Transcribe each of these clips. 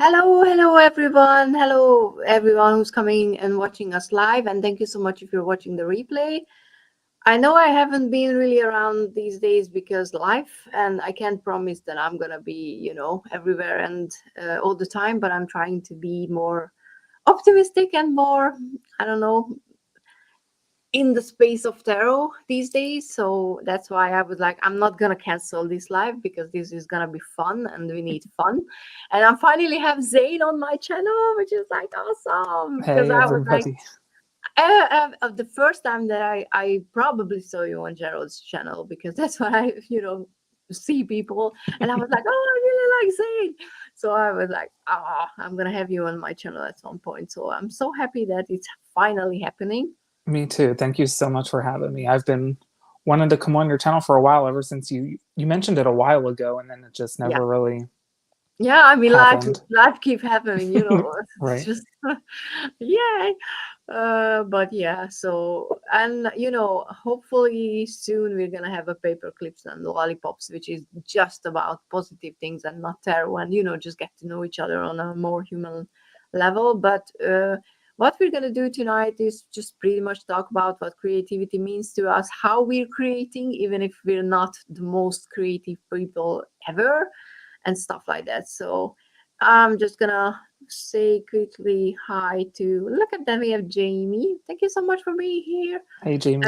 Hello everyone. Hello everyone who's coming and watching us live, and thank you so much if you're watching the replay. I know I haven't been really around these days because life, and I can't promise that I'm gonna be, everywhere and all the time. But I'm trying to be more optimistic and more, I don't know, in the space of tarot these days. So that's why I was like, I'm not gonna cancel this live because this is gonna be fun and we need fun. And I finally have Zane on my channel, which is like awesome because Hey I was like, everybody. the first time that I probably saw you on Gerald's channel because that's what I, see people. And I was like, oh, I really like Zane. So I was like, I'm gonna have you on my channel at some point. So I'm so happy that it's finally happening. Me too. Thank you so much for having me. I've been wanting to come on your channel for a while ever since you mentioned it a while ago and then it just Yeah. never really Yeah, I mean, happened. life keep happening, It's Right. just, yay. But yeah, so and hopefully soon we're gonna have a paper clips and lollipops, which is just about positive things and not tarot, and just get to know each other on a more human level. But what we're gonna do tonight is just pretty much talk about what creativity means to us, how we're creating, even if we're not the most creative people ever and stuff like that. So I'm just gonna say quickly hi to look at that we have Jamie. Thank you so much for being here. Hey Jamie.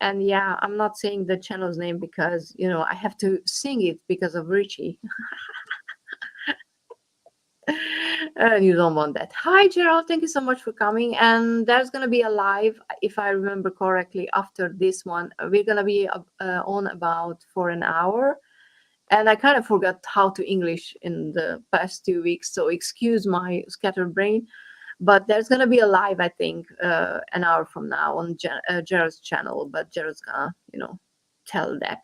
And yeah, I'm not saying the channel's name because I have to sing it because of Richie. And you don't want that. Hi Gerald, thank you so much for coming. And there's gonna be a live, if I remember correctly, after this one. We're gonna be on about for an hour. And I kind of forgot how to English in the past 2 weeks, so excuse my scattered brain. But there's gonna be a live, I think, an hour from now on Jared's channel. But Jared's gonna, tell that.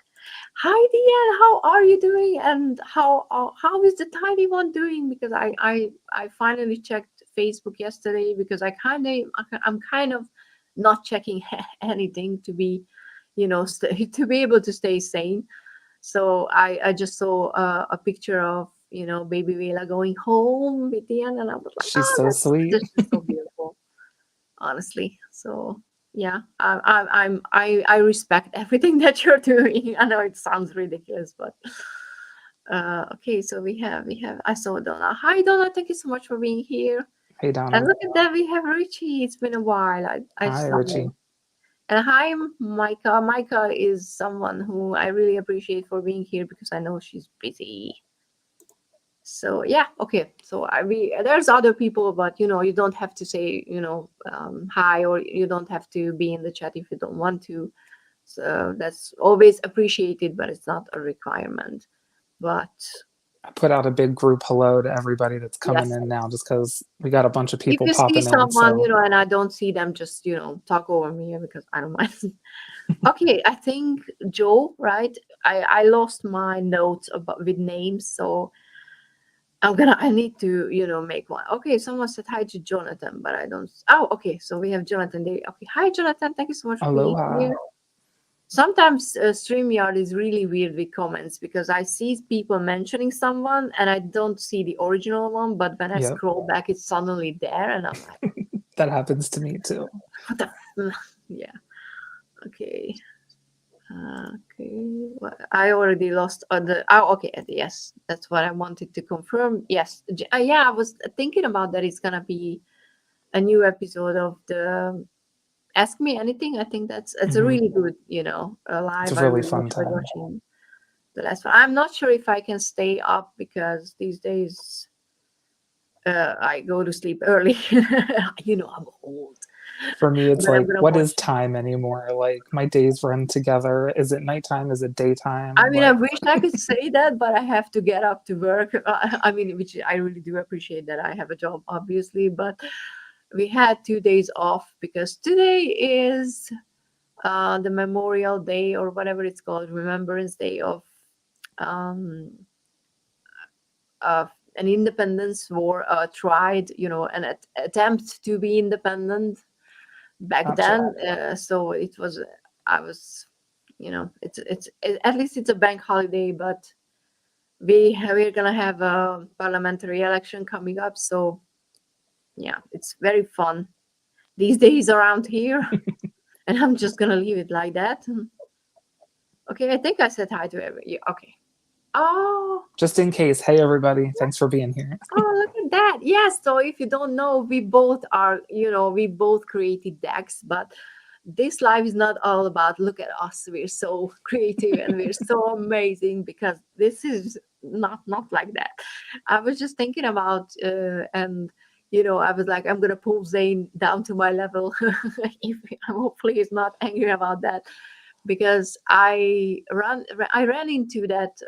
Hi, Diane. How are you doing? And how is the tiny one doing? Because I finally checked Facebook yesterday because I'm kind of not checking anything to be, to be able to stay sane. So I just saw a picture of baby Vela going home with the end, and I was like, She's oh, so that's sweet. this is so beautiful, honestly. So yeah, I respect everything that you're doing. I know it sounds ridiculous, but okay. So we have I saw Donna. Hi Donna, thank you so much for being here. Hey And Donna. look at that, we have Richie. It's been a while. I Hi saw him. Richie. And hi, Micah. Micah is someone who I really appreciate for being here because I know she's busy. So yeah, okay. So there's other people, but you don't have to say hi, or you don't have to be in the chat if you don't want to. So that's always appreciated, but it's not a requirement. But I put out a big group hello to everybody that's coming yes, in now just because we got a bunch of if people you see popping in. someone, So and I don't see them, just talk over me because I don't mind. Okay, I think Joe, right? I lost my notes about with names, so I need to make one. Okay, someone said hi to Jonathan, but I don't. Oh, okay, so we have Jonathan there. Okay, hi Jonathan, thank you so much for being aloha. here. Sometimes StreamYard is really weird with comments because I see people mentioning someone and I don't see the original one, but when I Yep. scroll back, it's suddenly there, and I'm like, That happens to me too. what the? Yeah. Okay. Okay. Well, I already lost the. Oh, okay. Yes, that's what I wanted to confirm. Yes. Yeah, I was thinking about that. It's gonna be a new episode of the Ask Me Anything. I think it's a Hmm. really good, It's a live. I really really fun enjoyed time. watching the last one. I'm not sure if I can stay up because these days I go to sleep early. I'm old, For me, it's but I'm like, gonna what is watch. time anymore? Like, my days run together. Is it nighttime? Is it I daytime? mean, I Like, wish I could say that, but I have to get up to work. I mean, which I really do appreciate that I have a job, obviously, but we had 2 days off because today is the Memorial Day or whatever it's called, Remembrance Day um, of an independence war tried, an attempt to be independent back gotcha. then. So it was, I was, at least it's a bank holiday, but we're gonna have a parliamentary election coming up, so yeah, it's very fun these days around here. And I'm just gonna leave it like that. Okay, I think I said hi to every. Yeah, okay. Oh, Just in case, hey everybody, thanks for being here. oh, look at that. Yes. So if you don't know, we both are, we both created decks, but this life is not all about look at us. We're so creative and we're so amazing, because this is not like that. I was just thinking about and I was like, I'm gonna pull Zane down to my level. If hopefully he's not angry about that, because I ran into that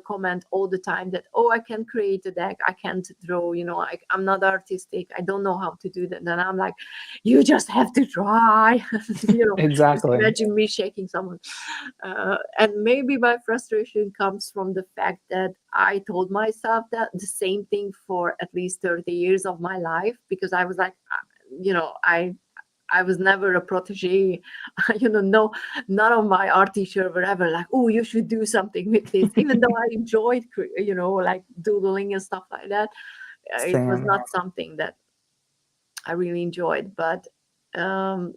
comment all the time that, oh, I can create a deck, I can't draw, I'm not artistic, I don't know how to do that. And I'm like, you just have to try. Just Exactly. imagine me shaking someone. And maybe my frustration comes from the fact that I told myself that the same thing for at least 30 years of my life, because I was like, I was never a protege. No, none of my art teacher were ever like, "Oh, you should do something with this." Even though I enjoyed, like doodling and stuff like that, it was Same. not something that I really enjoyed. But um,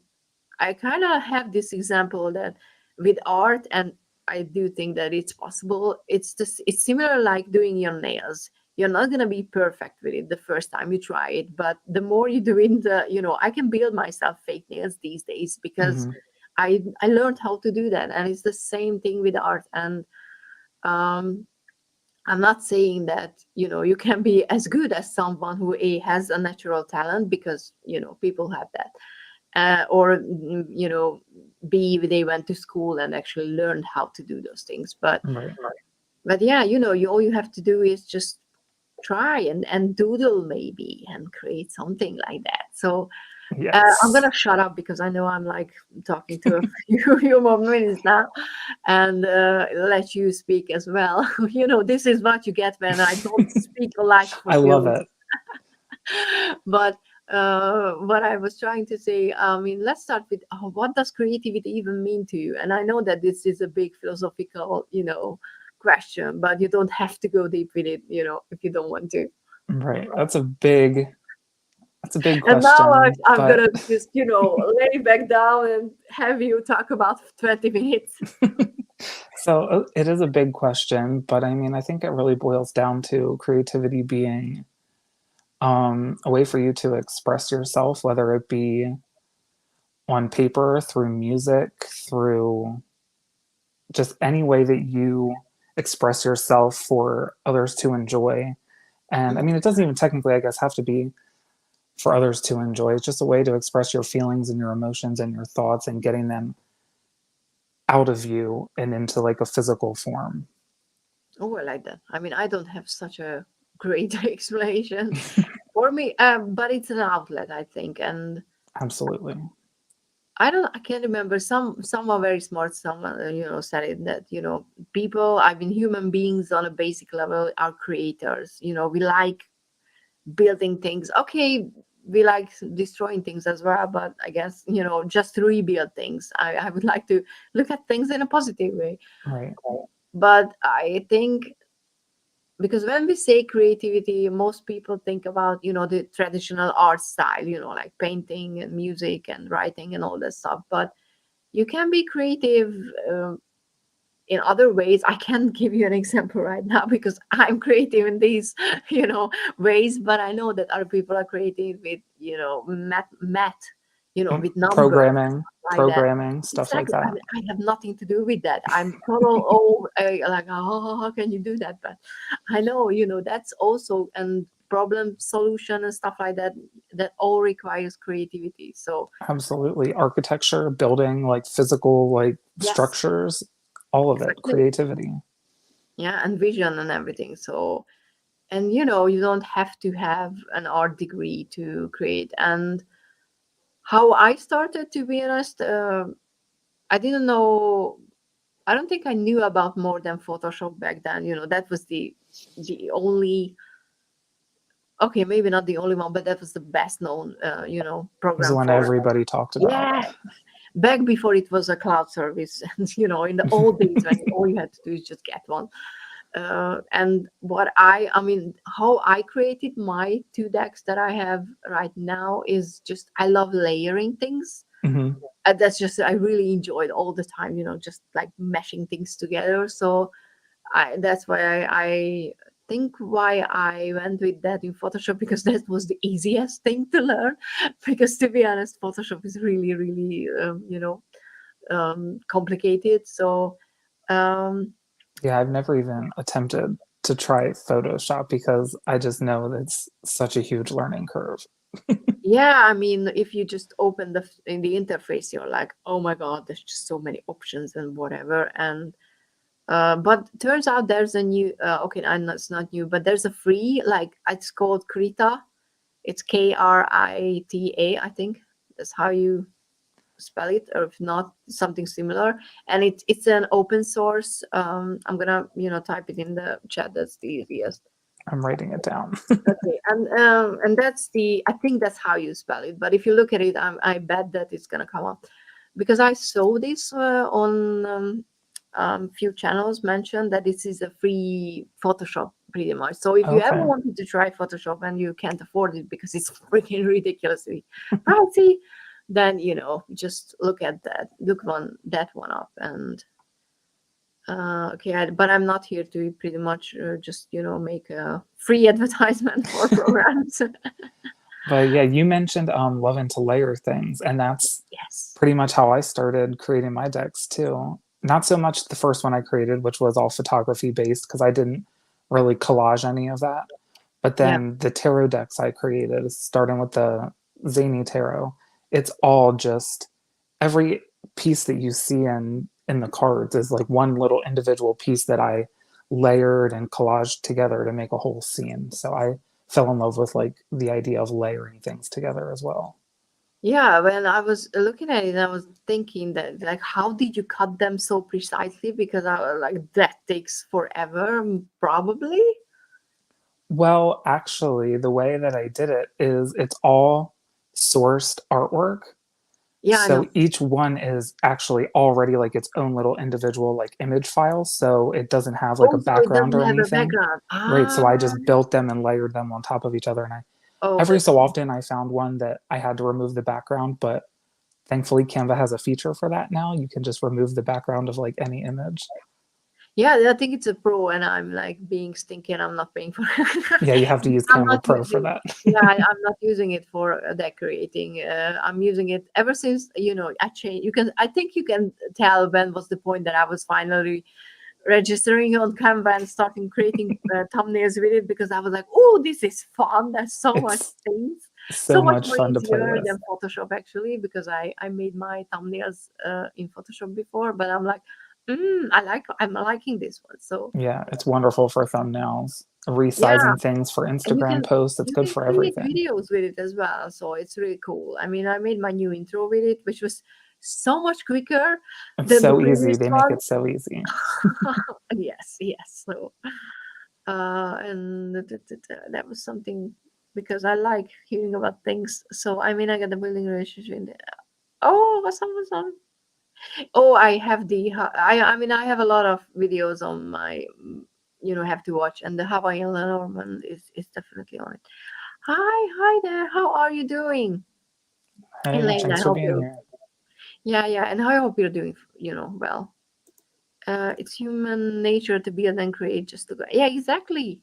I kind of have this example that with art, and I do think that it's possible. It's similar like doing your nails. You're not gonna be perfect with it the first time you try it, but the more you do it, I can build myself fake nails these days because Hmm. I learned how to do that, and it's the same thing with art. And um, I'm not saying that you can be as good as someone who has a natural talent, because people have that, or B, they went to school and actually learned how to do those things. But Right. yeah, you all you have to do is just try and doodle maybe and create something like that. So I'm Yes. gonna shut up because I know I'm like talking to a few more minutes now, and let you speak as well. This is what you get when I don't speak like for I love you. it. But what I was trying to say, I mean, let's start with what does creativity even mean to you? And I know that this is a big philosophical, question, but you don't have to go deep with it, if you don't want to. Right. That's a big And now question, I'm but gonna just, lay back down and have you talk about 20 minutes. so it is a big question, but I mean, I think it really boils down to creativity being a way for you to express yourself, whether it be on paper, through music, through just any way that you express yourself for others to enjoy. And I Mhm. mean, it doesn't even technically, I guess, have to be for others to enjoy. It's just a way to express your feelings and your emotions and your thoughts and getting them out of you and into like a physical form. Oh, I like that. I mean, I don't have such a great explanation for me, but it's an outlet, I think. And Absolutely. I can't remember. Someone very smart, someone said it that people. I mean, human beings on a basic level are creators. We like building things. Okay, we like destroying things as well, but I guess just to rebuild things. I would like to look at things in a positive way. Right. But I think, because when we say creativity, most people think about the traditional art style, like painting and music and writing and all that stuff. But you can be creative in other ways. I can't give you an example right now because I'm creative in these ways, but I know that other people are creative with math, with numbers, Programming, like that. stuff like Exactly. I that. mean, I have nothing to do with that. I'm total like, oh, how can you do that? But I know that's also, and problem solution and stuff like that, that all requires creativity. So Absolutely. Architecture, building, like physical, like yes, structures, all of it, exactly. creativity. Yeah, and vision and everything. So, and you don't have to have an art degree to create. And how I started, to be honest, I didn't know. I don't think I knew about more than Photoshop back then. That was the only, okay, maybe not the only one, but that was the best known It was the program one for. everybody talked about. Yeah, back before it was a cloud service. And in the old days when all you had to do is just get one. And what I mean, how I created my two decks that I have right now is just I love layering things. Hmm. That's just I really enjoyed all the time, just like meshing things together. So that's why I think why I went with that in Photoshop, because that was the easiest thing to learn. Because to be honest, Photoshop is really, really, complicated. So, um, Yeah, I've never even attempted to try Photoshop because I just know that it's such a huge learning curve. yeah, I mean, if you just open in the interface, you're like, oh my god, there's just so many options and whatever. And but turns out there's a new, okay, and it's not new, but there's a free, like it's called Krita. It's Krita, I think that's how you spell it, or if not, something similar. And it's an open source. I'm gonna type it in the chat. That's the easiest. I'm writing it down. Okay, and that's I think that's how you spell it. But if you look at it, I bet that it's gonna come up, because I saw this on few channels mentioned that this is a free Photoshop pretty much. So if you ever Okay. wanted to try Photoshop and you can't afford it because it's freaking ridiculously pricey, then just look at that one up. And okay, but I'm not here to pretty much just make a free advertisement for programs. But yeah, you mentioned loving to layer things, and that's Yes. pretty much how I started creating my decks too. Not so much the first one I created, which was all photography based, because I didn't really collage any of that. But Yeah. then the tarot decks I created, starting with the Zany tarot, it's all just every piece that you see in the cards is like one little individual piece that I layered and collaged together to make a whole scene. So I fell in love with like the idea of layering things together as well. Yeah, when I was looking at it, I was thinking that, like, how did you cut them so precisely? Because I was like, that takes forever, probably. Well, actually, the way that I did it is it's all sourced artwork. Yeah, I So know. each one is actually already like its own little individual like image file. So it doesn't have like a Also, it background doesn't or have a anything. background. Right. Ah, So I just built them and layered them on top of each other. And oh, every that's so cool. often I found one that I had to remove the background, but thankfully Canva has a feature for that now. You can just remove the background of like any image. Yeah, I think it's a pro, and I'm like being stinky, and I'm not paying for it. Yeah, you have to use I'm not Canva Pro for using. that. Yeah, I'm not using it for decorating. I'm using it ever since I changed. I think you can tell when was the point that I was finally registering on Canva and starting creating thumbnails with it, because I was like, oh, this is fun. There's so much It's things, so so much much more fun to play easier with. than Photoshop actually, because I made my thumbnails in Photoshop before, but I'm like, I'm liking this one. So Yeah, it's wonderful for thumbnails, yeah, resizing things for and Instagram posts. It's you good can for create everything. videos with it as well. So it's really cool. I mean, I made my new intro with it, which was so much quicker It's than the so easy. previous They make one. it so easy. Yes, yes. So and that was something, because I like hearing about things. So I mean, I got the building relationship in there. Oh, what's on? What's on? Oh, I have I mean, I have a lot of videos on my have to watch, and the Hawaiian Lenormand is definitely on it. Hi there. How are you doing, Hey, Elaine? I thanks for hope being you're. here. Yeah, yeah, and I hope you're doing well. It's human nature to build and create just to go. Yeah, exactly.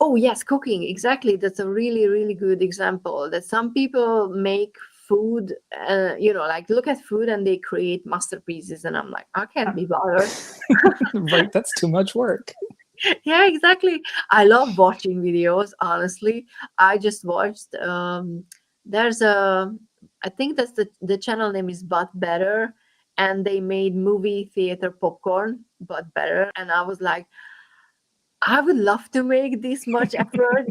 Oh, yes, cooking. Exactly. That's a really, really good example that some people make food, like look at food and they create masterpieces. And I'm like, I can't be bothered. Right, that's too much work. Yeah, exactly. I love watching videos, honestly. I just watched, there's I think that's the channel name is But Better. And they made movie theater popcorn, but better. And I was like, I would love to make this much effort,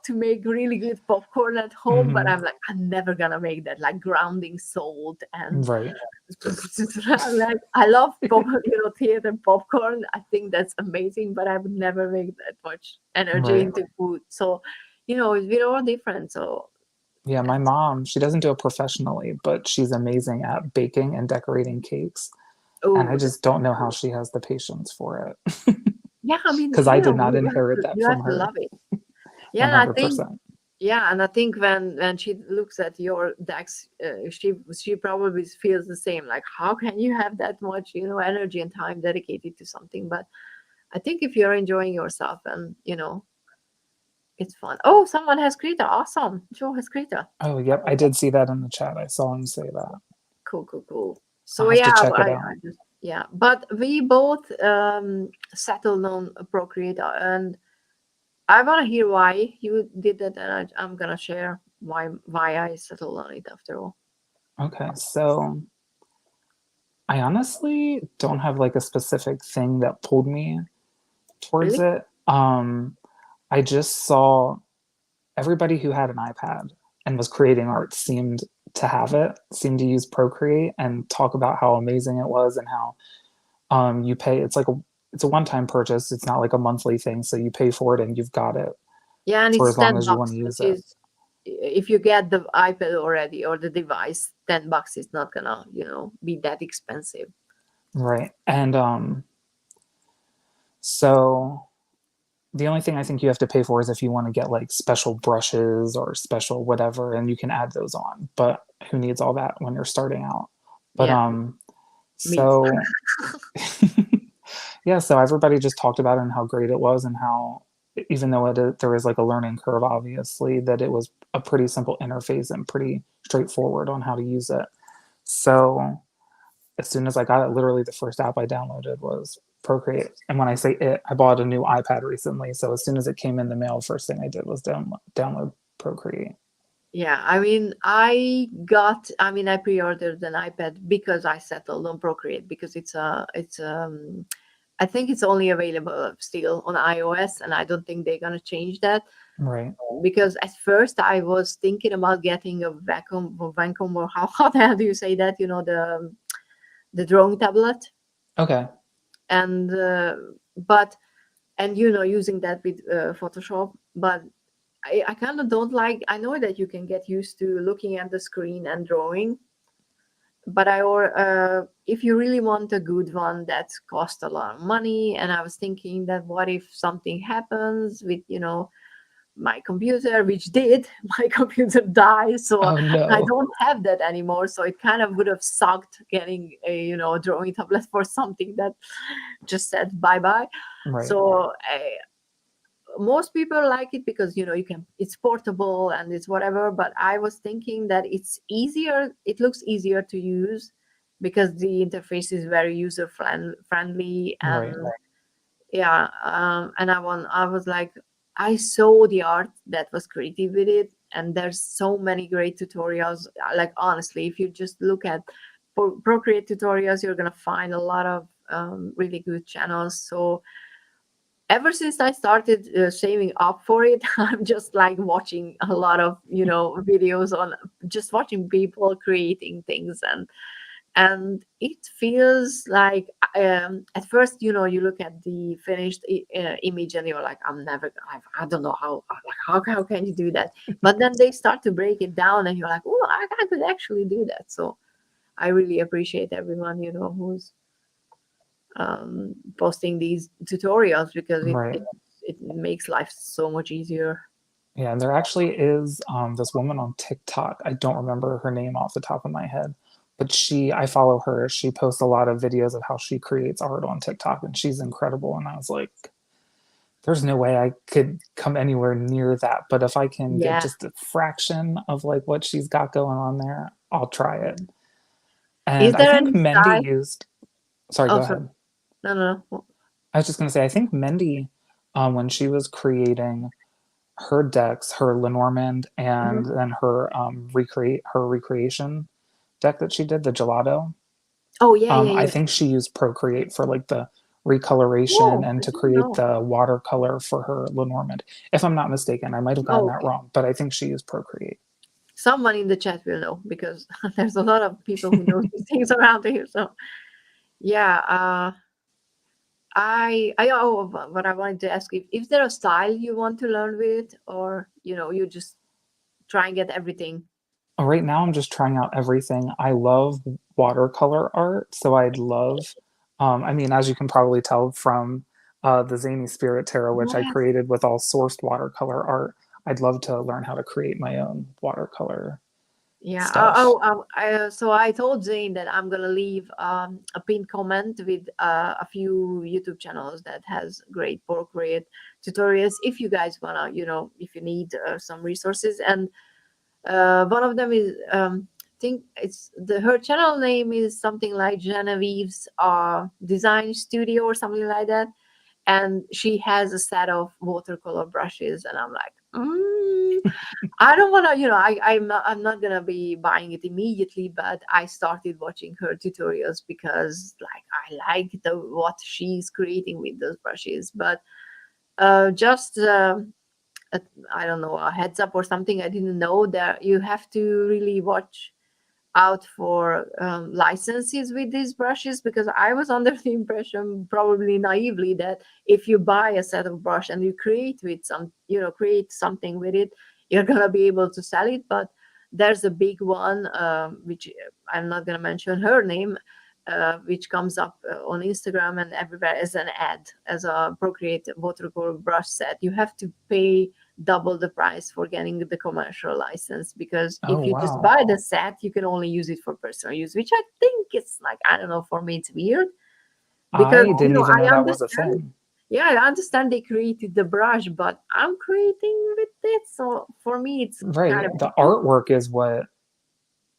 to make really good popcorn at home, but Hmm. I'm like, I'm never gonna make that, like grounding salt and Right. I'm like, I love theater popcorn. I think that's amazing, but I would never make that much energy Right. into food. So, we're all different. So Yeah, my that's mom, she doesn't do it professionally, but she's amazing at baking and decorating cakes. And I oh, just don't know how she has the patience for it. Yeah, I mean, because I did not inherit that you from have to her love it. Yeah, and I think 100%. yeah, and I think when she looks at your decks, she probably feels the same. Like, how can you have that much, energy and time dedicated to something? But I think if you're enjoying yourself and it's fun. Oh, someone has Krita. Awesome. Joe has Krita. Oh, yep, I did see that in the chat. I saw him say that. Cool, cool, cool. I'll So have to yeah, check it I out. just yeah, but we both settled on Procreate, and I want to hear why you did that, and I'm gonna share why I settled on it after all. Okay, so I honestly don't have like a specific thing that pulled me towards Really? it. I just saw everybody who had an iPad and was creating art seemed to have it, seemed to use Procreate and talk about how amazing it was and how you pay it's a one-time purchase. It's not like a monthly thing, so you pay for it and you've got it Yeah, and for it's as long ten as you want bucks, to use which it. is if you get the iPad already or the device, $10 is not gonna be that expensive. Right. And so the only thing I think you have to pay for is if you want to get like special brushes or special whatever, and you can add those on. But who needs all that when you're starting out? But Yeah, me. so yeah, so everybody just talked about it and how great it was and how even though there is like a learning curve, obviously, that it was a pretty simple interface and pretty straightforward on how to use it. So as soon as I got it, literally the first app I downloaded was Procreate. And when I say it, I bought a new iPad recently. So as soon as it came in the mail, first thing I did was download Procreate. Yeah, I mean, I pre-ordered an iPad because I settled on Procreate because I think it's only available still on iOS, and I don't think they're gonna change that. Right. Because at first I was thinking about getting a Vacom, or how the hell do you say that? The drawing tablet, Okay. and but using that with Photoshop, but I kind of don't like. I know that you can get used to looking at the screen and drawing, but if you really want a good one that costs a lot of money, and I was thinking that what if something happens with my computer, which did, my computer died, so Oh I no. don't have that anymore. So it kind of would have sucked getting a drawing tablet for something that just said bye bye. Right. So most people like it because it's portable and it's whatever, but I was thinking that it looks easier to use because the interface is very user friendly. And Right. yeah, and I was like, I saw the art that was created with it, and there's so many great tutorials. Like, honestly, if you just look at Procreate tutorials, you're gonna find a lot of really good channels. So ever since I started saving up for it, I'm just like watching a lot of videos on just watching people creating things, and it feels like at first you look at the finished image and you're like, I don't know how can you do that, but then they start to break it down and you're like, oh, I could actually do that. So I really appreciate everyone who's posting these tutorials because Right. it makes life so much easier. Yeah, and there actually is this woman on TikTok. I don't remember her name off the top of my head, but I follow her. She posts a lot of videos of how she creates art on TikTok, and she's incredible. And I was like, there's no way I could come anywhere near that. But if I can get Yeah. just a fraction of like what she's got going on there, I'll try it. Is And I there think any Mendy style? used, sorry, Oh, go sorry. ahead. No, no, no. I was just going to say, I think Mendy, when she was creating her decks, her Lenormand, Mhm. and then her recreation deck that she did, the Gelato. Oh, yeah, yeah, I yeah. think she used Procreate for like the recoloration Oh, and I to didn't create know. the watercolor for her Lenormand. If I'm not mistaken, I might have gotten Oh, that okay. wrong, but I think she used Procreate. Someone in the chat will know because there's a lot of people who know these things around here. So yeah, what I wanted to ask, if there a style you want to learn with, or you just try and get everything. Right now, I'm just trying out everything. I love watercolor art, so I'd love. I mean, as you can probably tell from the Zany Spirit Tarot, which I Yes. created with all sourced watercolor art. I'd love to learn how to create my own watercolor Yeah. stuff. So I told Zane that I'm gonna leave a pinned comment with a few YouTube channels that has great portrait tutorials. If you guys wanna, if you need some resources, and one of them is think it's the her channel name is something like Genevieve's Design Studio or something like that, and she has a set of watercolor brushes, and I'm like, I don't want to, I'm not gonna be buying it immediately, but I started watching her tutorials because like I like the what she's creating with those brushes. But just a, I don't know, a heads up or something, I didn't know that you have to really watch out for licenses with these brushes, because I was under the impression, probably naively, that if you buy a set of brush and you create with create something with it, you're gonna be able to sell it. But there's a big one, which I'm not gonna mention her name, which comes up on Instagram and everywhere as an ad, as a Procreate watercolor brush set. You have to pay double the price for getting the commercial license, because Oh, if you just wow. buy the set, you can only use it for personal use, which I think is like, I don't know, for me it's weird, because I didn't even know I that was a understand. thing. Yeah, I understand they created the brush, but I'm creating with it, so for me it's kind Right. of The weird. artwork is what,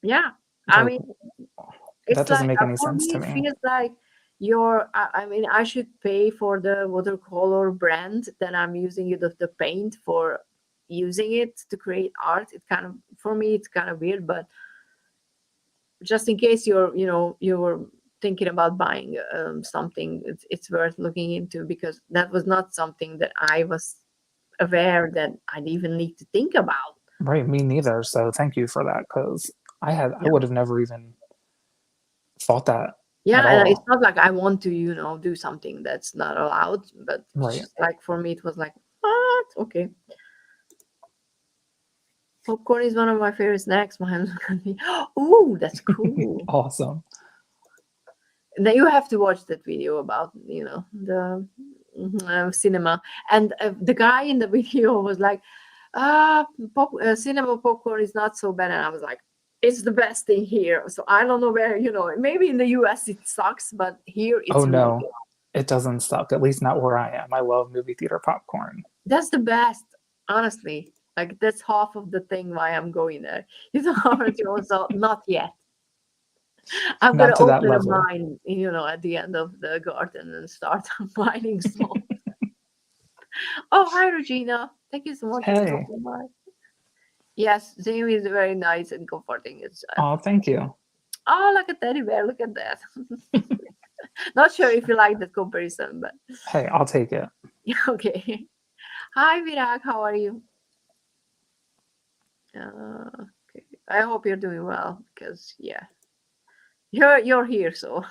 Yeah, I like, mean, that it's doesn't like make any for sense me to it me. feels like I mean, I should pay for the watercolor brand, then I'm using it of the paint for using it to create art. It kind of, for me it's kind of weird. But just in case you're thinking about buying something, it's worth looking into, because that was not something that I was aware that I'd even need to think about. Right, me neither. So thank you for that, because I Yeah. would have never even thought that Yeah, at and it's all. not like I want to, do something that's not allowed, but it's Right. just like, for me, it was like, what? Okay. Popcorn is one of my favorite snacks. My hands look at me. Ooh, that's cool. Awesome. Now you have to watch that video about, the cinema. And the guy in the video was like, cinema popcorn is not so bad. And I was like, it's the best thing here. So I don't know where, maybe in the US it sucks, but here Oh it's really no, good. it doesn't suck, at least not where I am. I love movie theater popcorn. That's the best, honestly. Like, that's half of the thing why I'm going there. You know, also not yet. I'm Not gonna to that open a level. mine, at the end of the garden and start mining salt. Oh, hi, Regina. Thank you so much for Hey. dropping by. Yes, Jamie is very nice and comforting. It's Oh, thank you. oh, like a teddy bear. Look at that. Not sure if you like that comparison, but Hey, I'll take it. okay. Hi, Virak. How are you? Okay. I hope you're doing well, because yeah, you're here, so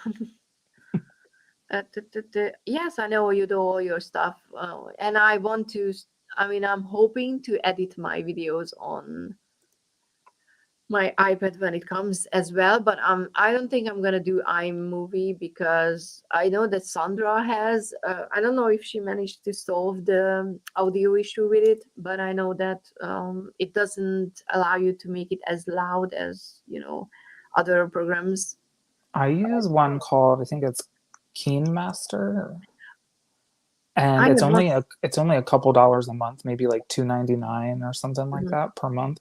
yes, I know you do all your stuff, and I want to. I mean, I'm hoping to edit my videos on my iPad when it comes as well. But I don't think I'm gonna do iMovie, because I know that Sandra has. I don't know if she managed to solve the audio issue with it, but I know that it doesn't allow you to make it as loud as other programs. I use one called, I think it's Keen Master, I and have not. it's only a couple dollars a month, maybe like 2.99 or something like Mhm. that per month.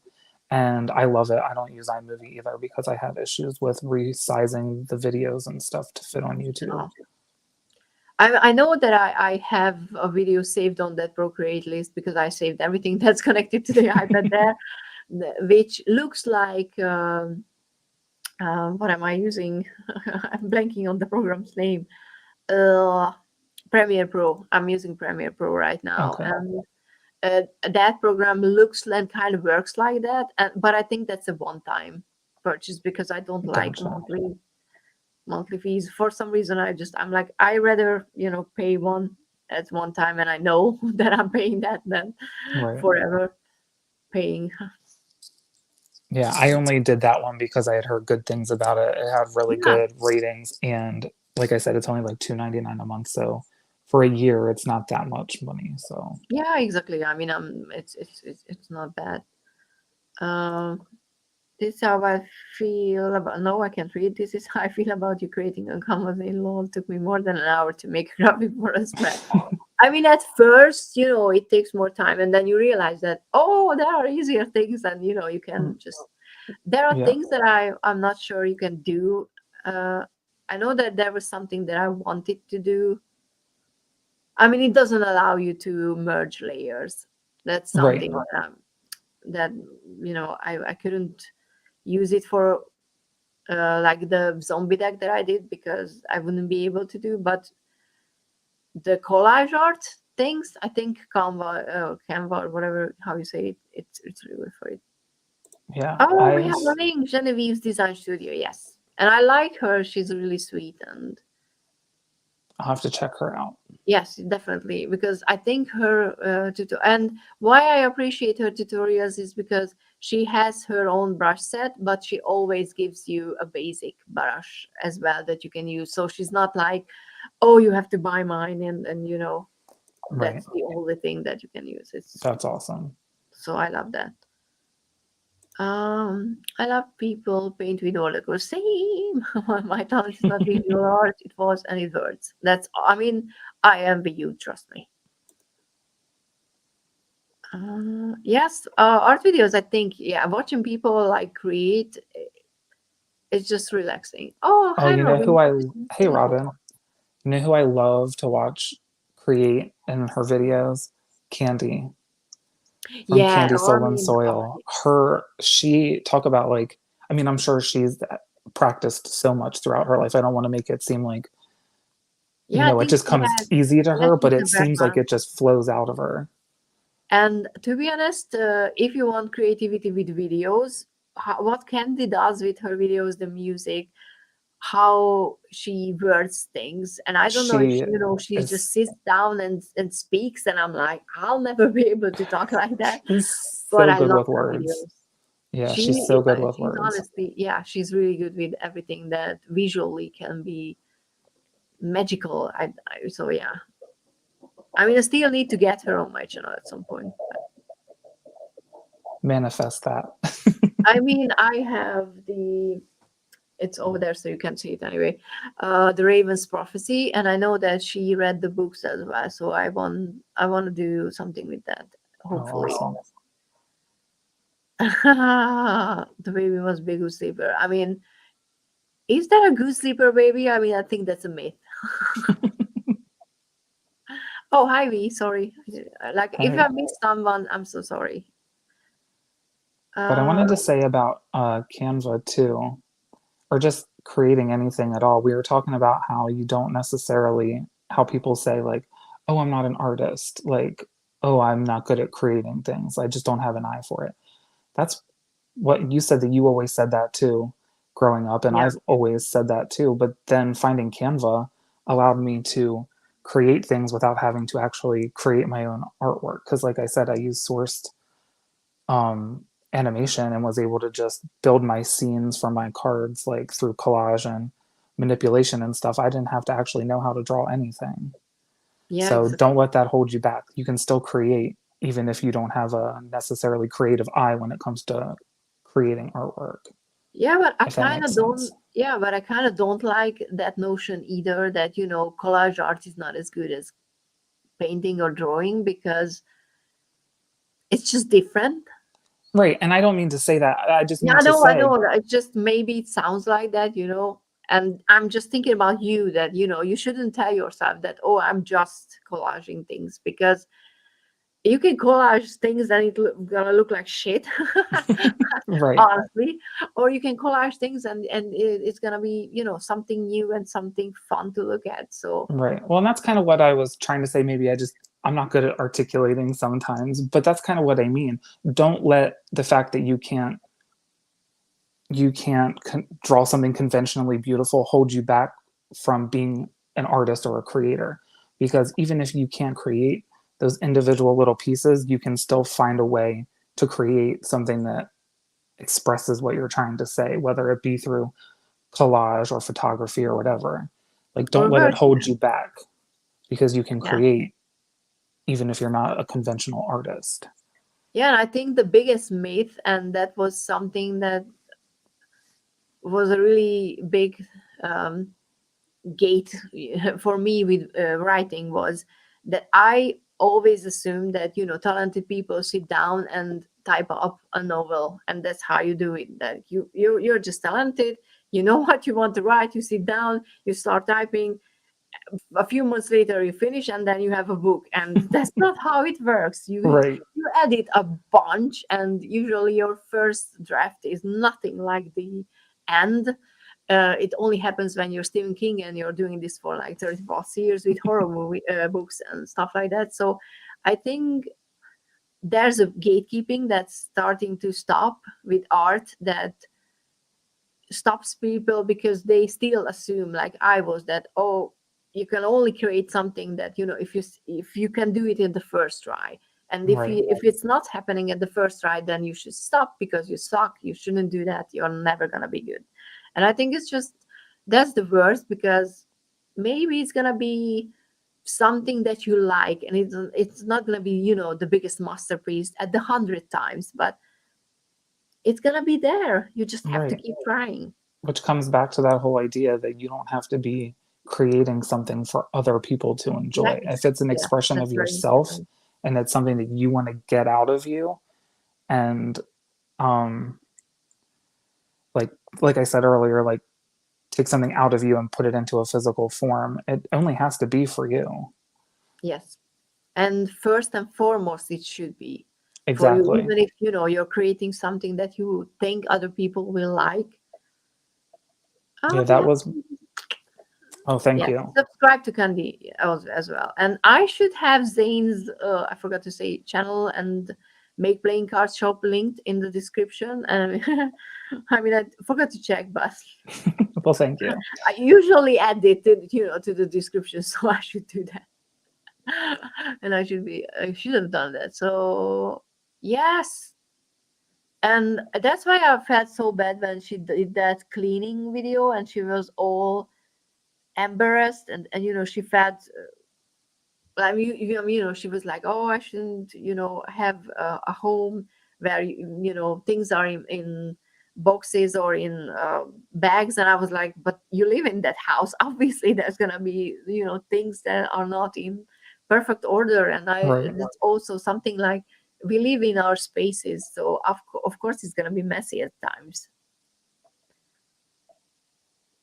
And I love it. I don't use iMovie either because I had issues with resizing the videos and stuff to fit on YouTube. Oh. I know that I have a video saved on that Procreate list, because I saved everything that's connected to the iPad there, which looks like what am I using? I'm blanking on the program's name. Uh, Premiere Pro. I'm using Premiere Pro right now, Okay, and that program looks and kind of works like that. But I think that's a one-time purchase, because I don't like gotcha. monthly fees for some reason. I'm like, I rather pay one at one time, and I know that I'm paying that, than Right. forever paying. Yeah, I only did that one because I had heard good things about it. It had really Yeah. good ratings, and like I said, it's only like 2.99 a month, so for a year, it's not that much money. So Yeah, exactly. I mean, it's not bad. Um, this is how I feel about. No, I can't read. This is how I feel about you creating a canvas in law. It took me more than an hour to make a graphic for a spread. I mean, at first, it takes more time, and then you realize that, oh, there are easier things, and you can just. There are yeah, things that I'm not sure you can do. Uh, I know that there was something that I wanted to do. I mean, it doesn't allow you to merge layers. That's right. something that I couldn't use it for like the zombie deck that I did because I wouldn't be able to do. But the collage art things, I think Canva or whatever how you say it, it's really good for it. Yeah, Oh, we I have a link, Genevieve's Design Studio. Yes, and I like her. She's really sweet and I'll have to check her out. yes, definitely. Because I think her and why I appreciate her tutorials is because she has her own brush set, but she always gives you a basic brush as well that you can use. So she's not like, oh, you have to buy mine, and Right. that's the only thing that you can use. It's That's awesome. so I love that. I love people paint with watercolor. Same. My talent is not visual art. It was and it works. That's. I mean, I envy you. Trust me. Yes, art videos. I think yeah, watching people like create, it's just relaxing. Oh, Oh, hi Robin. hey Robin, you know who I love to watch create in her videos? Candy from Yeah, Candy or I Soul and mean, oh, Soil. She talk about like, I mean, I'm sure she's practiced so much throughout her life. I don't want to make it seem like, yeah, I it think just she comes has easy to her, but lessons it in seems like background. it just flows out of her. And to be honest, if you want creativity with videos, what Candy does with her videos, the music, how she words things, and I don't know if She she just is sits down and speaks, and I'm like, I'll never be able to talk like that, she's but so I good love with her words. videos. Yeah, she's so good with She's words. honestly, yeah, she's really good with everything that visually can be magical. So yeah, I mean, I still need to get her on my channel at some point. Manifest that. I mean, I have it's over there so you can see it anyway. The Raven's Prophecy, and I know that she read the books as well, so I want to do something with that, Oh, hopefully. awesome. The baby must be a good sleeper. I mean, is that a good sleeper baby? I mean, I think that's a myth. Oh, hi V, sorry. Like if Hey, I missed someone, I'm so sorry. but I Uh, wanted to say about Canva too, or just creating anything at all. We were talking about how you don't necessarily, how people say, like, oh, I'm not an artist. Like, oh, I'm not good at creating things. I just don't have an eye for it. That's what you said, that you always said that too growing up. And yeah, I've always said that too. But then finding Canva allowed me to create things without having to actually create my own artwork. Because, like I said, I use sourced animation and was able to just build my scenes from my cards like through collage and manipulation and stuff. I didn't have to actually know how to draw anything. yeah, So exactly. don't let that hold you back. You can still create even if you don't have a necessarily creative eye when it comes to creating artwork, Yeah, but I if that kind makes of don't. sense. Yeah, but I kind of don't like that notion either. That collage art is not as good as painting or drawing because it's just different. Right. And I don't mean to say that. I just Yeah, mean to I say, know. It just maybe it sounds like that. And I'm just thinking about you that you shouldn't tell yourself that, oh, I'm just collaging things because you can collage things and gonna look like shit, right. honestly, or you can collage things and it's gonna be something new and something fun to look at. So Right. Well, and that's kind of what I was trying to say. Maybe I'm not good at articulating sometimes, but that's kind of what I mean. Don't let the fact that you can't draw something conventionally beautiful hold you back from being an artist or a creator. Because even if you can't create those individual little pieces, you can still find a way to create something that expresses what you're trying to say, whether it be through collage or photography or whatever. Like, or don't let it merch. hold you back. because you can Yeah. create even if you're not a conventional artist. Yeah, and I think the biggest myth, and that was something that was a really big um, gate for me with writing, was that I always assumed that, talented people sit down and type up a novel, and that's how you do it. That you're just talented. You know what you want to write. You sit down, you start typing, a few months later you finish, and then you have a book. And that's not how it works. Right, You edit a bunch, and usually your first draft is nothing like the end. It only happens when you're Stephen King and you're doing this for like 30 plus years with horror movie books and stuff like that. So I think there's a gatekeeping that's starting to stop with art, that stops people because they still assume, like I was, that, oh, you can only create something that, if you can do it in the first try. And right, if it's not happening at the first try, then you should stop because you suck. You shouldn't do that. You're never going to be good. And I think it's just, that's the worst, because maybe it's going to be something that you like, and it's not going to be, the biggest masterpiece at the 100th times, but it's going to be there. You just have to right. keep trying. Which comes back to that whole idea that you don't have to be creating something for other people to Yeah, enjoy. If it's an yeah, expression of that's very yourself important. and it's something that you want to get out of you, and um like like I said earlier, like take something out of you and put it into a physical form, it only has to be for you. Yes. And first and foremost, it should be for you, Exactly. even if, you're creating something that you think other people will like. Yeah, We that have was, oh, thank Yes, you. subscribe to Candy as well. And I should have Zane's, I forgot to say, channel and make playing card shop linked in the description. And I mean, I forgot to check, but Well, thank you. I usually add it to the description, so I should do that. And I should have done that. So yes, and that's why I felt so bad when she did that cleaning video, and she was all embarrassed, and she felt, I mean, she was like, oh, I shouldn't, have a home where things are in boxes or in bags. And I was like, but you live in that house. Obviously, there's gonna be things that are not in perfect order. And Right. that's also something like, we live in our spaces, so of course it's gonna be messy at times.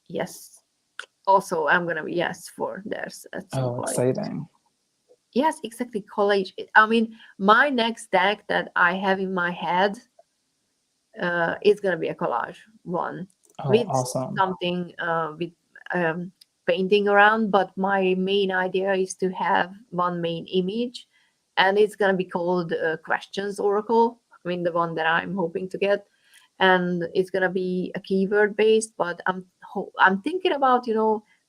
Yes. Also, I'm gonna be, yes, for theirs at some Oh, point. exciting. Yes, exactly. College. I mean, my next deck that I have in my head is gonna be a collage one Oh, with awesome. something with um, painting around. But my main idea is to have one main image, and it's gonna be called Questions Oracle. I mean, the one that I'm hoping to get, and it's gonna be a keyword based. But I'm thinking about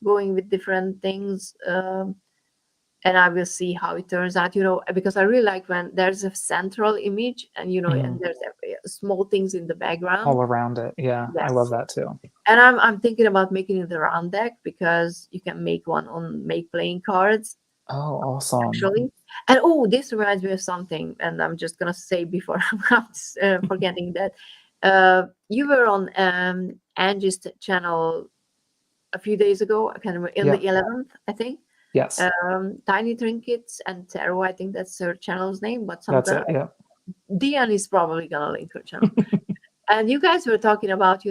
going with different things. And I will see how it turns out, because I really like when there's a central image, and Mhm. and there's small things in the background. All around it. Yeah, I love Yes. that too. And I'm thinking about making it a round deck, because you can make one on make playing cards, Oh, awesome. actually. And oh, this reminds me of something, and I'm just gonna say before I'm forgetting that. You were on Angie's channel a few days ago. I can't remember, in Yeah. the 11th, I think. Yes. Tiny Trinkets and Tarot. I think that's her channel's name, but That's something it. Yeah. Diane is probably gonna link her channel. And you guys were talking about,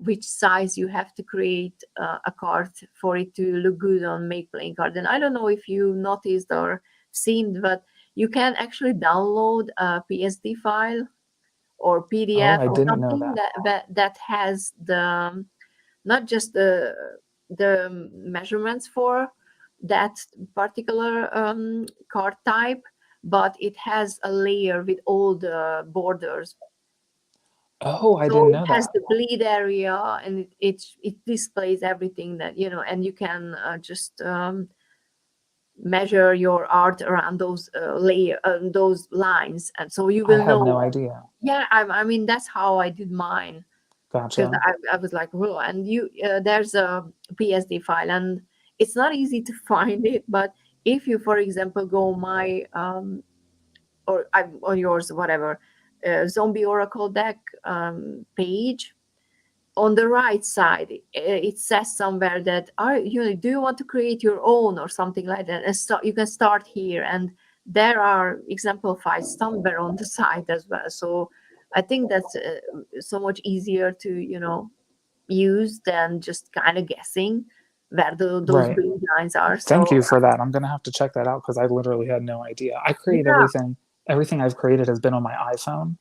which size you have to create a card for it to look good on Make Playing Card. And I don't know if you noticed or seen, but you can actually download a PSD file or Oh, PDF I or didn't know something that. that has the, not just the measurements for that particular card type, but it has a layer with all the borders. Oh, I So didn't it know has that. the bleed area, and it displays everything that and you can just measure your art around those those lines, and so you I will had know. no idea. Yeah, I mean, that's how I did mine, because Gotcha. I was like, well, and there's a PSD file, and it's not easy to find it, but if you, for example, go my or on yours, whatever, zombie oracle deck page, on the right side it says somewhere that, are you do you want to create your own or something like that, and start, you can start here, and there are example files somewhere on the side as well. So I think that's so much easier to use than just kind of guessing where those Right. blue lines are. Thank So you for that. I'm gonna have to check that out because I literally had no idea. I create yeah, everything. Everything I've created has been on my iPhone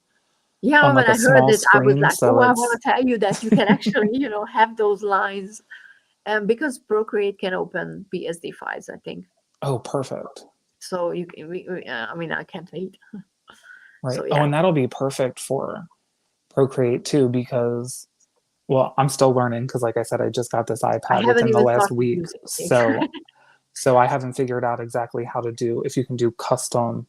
yeah, on when like a I heard small it I was screen, like, so oh, I want it's to tell you that you can actually have those lines, and because Procreate can open PSD files, I think. oh perfect. So you can, I mean, I can't wait. Right. So Oh, yeah, and that'll be perfect for Procreate too because well, I'm still learning because like I said, I just got this I iPad haven't within the even last started week. using it. So I haven't figured out exactly how to do if you can do custom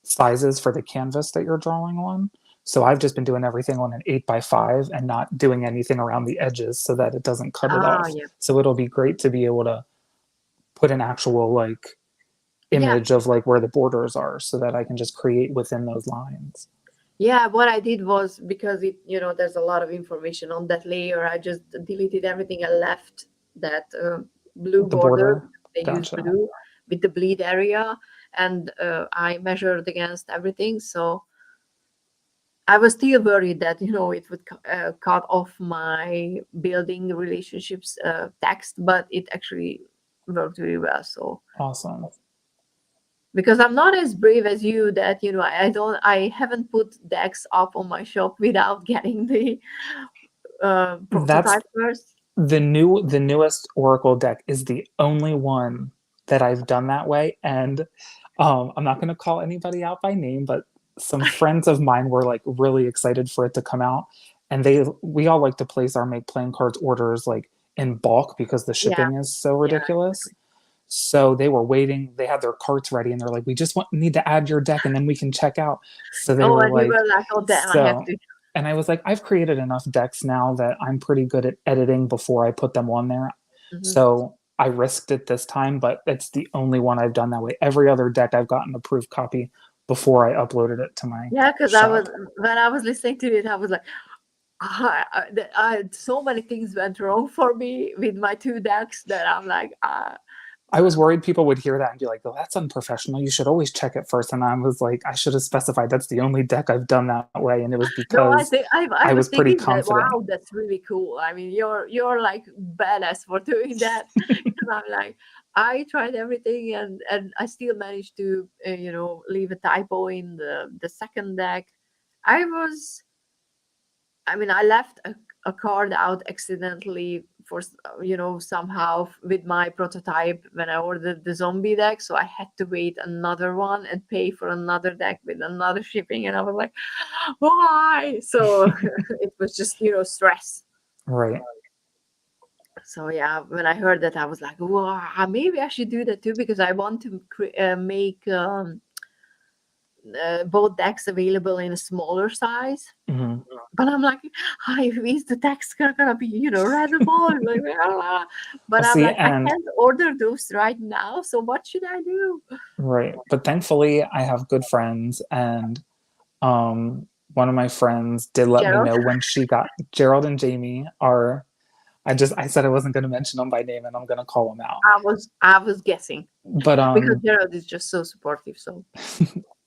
sizes for the canvas that you're drawing on. So I've just been doing everything on an 8x5 and not doing anything around the edges so that it doesn't cut it Ah, off. yeah, So it'll be great to be able to put an actual like yeah, image of like where the borders are so that I can just create within those lines. yeah. What I did was, because it, there's a lot of information on that layer, I just deleted everything and left that blue The border. border, They use gotcha. blue with the bleed area, and I measured against everything. So I was still worried that it would cut off my building relationships text, but it actually worked really well. So Awesome. because I'm not as brave as you, that I haven't put decks up on my shop without getting the That's prototype first. the newest Oracle deck is the only one that I've done that way. And I'm not going to call anybody out by name, but some friends of mine were like really excited for it to come out, and we all like to place our make playing cards orders like in bulk because the Yeah, shipping is so yeah. ridiculous. So they were waiting. They had their carts ready, and they're like, "We just need to add your deck, and then we can check out." So they Oh, were and you like, were like, oh damn, I have "So," to. and I was like, "I've created enough decks now that I'm pretty good at editing before I put them on there." Mhm. So I risked it this time, but it's the only one I've done that way. Every other deck I've gotten a proof copy before I uploaded it to my Yeah, because shop. when I was listening to it, I was like, so many things went wrong for me with my two decks that I'm like, I was worried people would hear that and be like, "Oh, that's unprofessional. You should always check it first." And I was like, I should have specified that's the only deck I've done that way, and it was no, I because think I I was was pretty thinking that, confident. wow, that's really cool. I mean, you're like badass for doing that. Because I'm like, I tried everything, and I still managed to leave a typo in the second deck. I was I mean, I left a card out accidentally for somehow with my prototype when I ordered the zombie deck, so I had to wait another one and pay for another deck with another shipping, and I was like, why? So it was just stress. Right. So yeah, when I heard that, I was like, wow, maybe I should do that too, because I want to make both decks available in a smaller size. Hmm. But I'm like, hi, is the text gonna be, readable? Like, but Well, I'm see, like, I and can't order those right now. So what should I do? right, but thankfully I have good friends, and one of my friends did let me Gerald, know when she got Gerald and Jamie are. I said I wasn't going to mention them by name, and I'm going to call them out. I was guessing, But because Gerald is just so supportive. So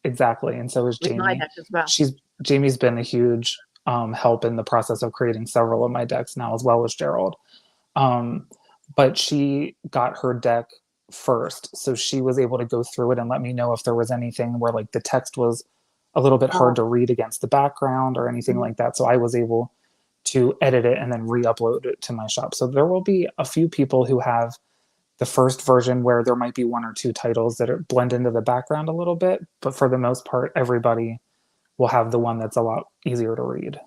exactly, and so is with my Jamie. deck as well. She's Jamie's been a huge help in the process of creating several of my decks now, as well as Gerald. Um, but she got her deck first, so she was able to go through it and let me know if there was anything where like the text was a little bit hard Oh, to read against the background or anything mhm. like that. So I was able to edit it and then re-upload it to my shop. So there will be a few people who have the first version where there might be one or two titles that are blend into the background a little bit, but for the most part, everybody will have the one that's a lot easier to read.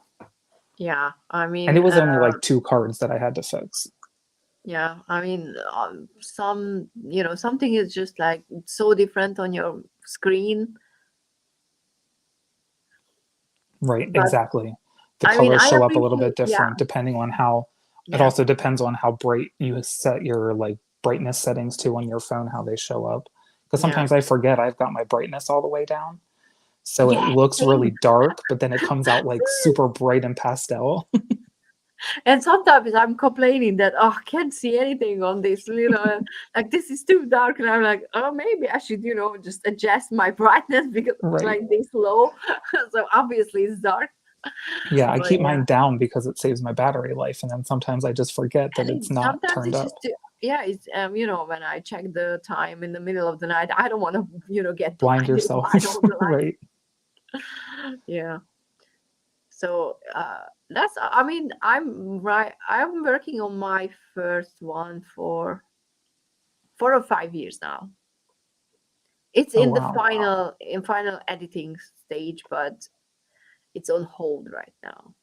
Yeah, I And it mean, was only like two cards that I had to fix. yeah, I mean, something is just like so different on your screen, Right, but exactly. The I mean, colors I show up a little appreciate, bit yeah, different depending on how it yeah. also depends on how bright you set your like brightness settings to on your phone, how they show up. because Yeah. sometimes I forget I've got my brightness all the way down. So it Yeah, looks really same. dark, but then it comes out like super bright and pastel. And sometimes I'm complaining that, oh, I can't see anything on this, like this is too dark. And I'm like, oh, maybe I should, just adjust my brightness because it's Right. like this low. So obviously it's dark. Yeah, I But keep yeah. mine down because it saves my battery life. And then sometimes I just forget that And it's not sometimes turned it's up. just, yeah, it's, when I check the time in the middle of the night, I don't want to, get Blind blinded by yourself. all the lights. Right. Yeah. So that's, I mean, I'm working on my first one for 4 or 5 years now. It's Oh, in the wow. final editing stage, but it's on hold right now.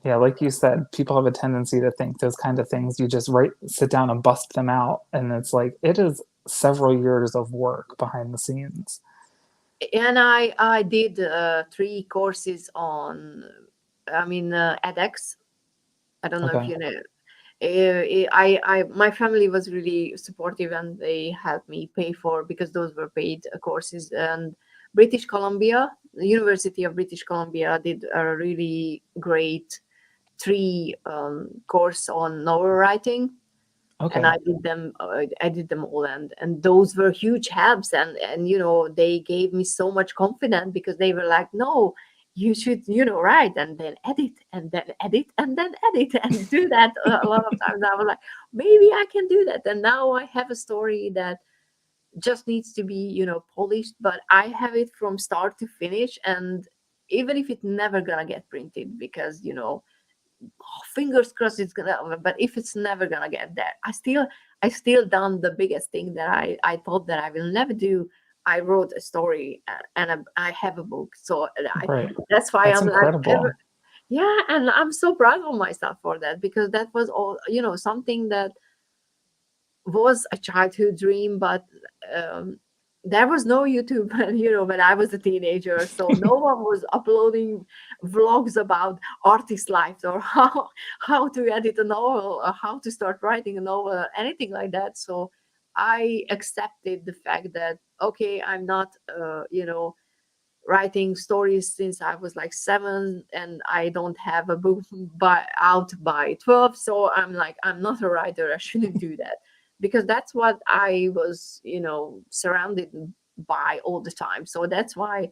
Yeah, like you said, people have a tendency to think those kind of things, you just sit down and bust them out. And it's like, it is several years of work behind the scenes. And I did 3 courses on, I mean, edX. I don't know if Okay. you know. My family was really supportive and they helped me pay for, because those were paid courses. And British Columbia, the University of British Columbia, did a really great 3 course on novel writing, and Okay. I did them all, and those were huge helps, and they gave me so much confidence, because they were like, no, you should write and then edit and then edit and then edit and do that. A lot of times I was like, maybe I can do that, and now I have a story that just needs to be polished, but I have it from start to finish. And even if it's never gonna get printed, because fingers crossed it's gonna, but if it's never gonna get there, I still done the biggest thing that I thought that I will never do. I wrote a story, and I have a book, so Right. that's why That's I'm like, incredible. yeah, and I'm so proud of myself for that, because that was all, something that was a childhood dream. But um, there was no YouTube when I was a teenager, so no one was uploading vlogs about artist lives, or how to edit a novel, or how to start writing a novel, or anything like that. So I accepted the fact that, okay, I'm not writing stories since I was like 7, and I don't have a book out by 12. So I'm like, I'm not a writer. I shouldn't do that, because that's what I was, surrounded by all the time. So that's why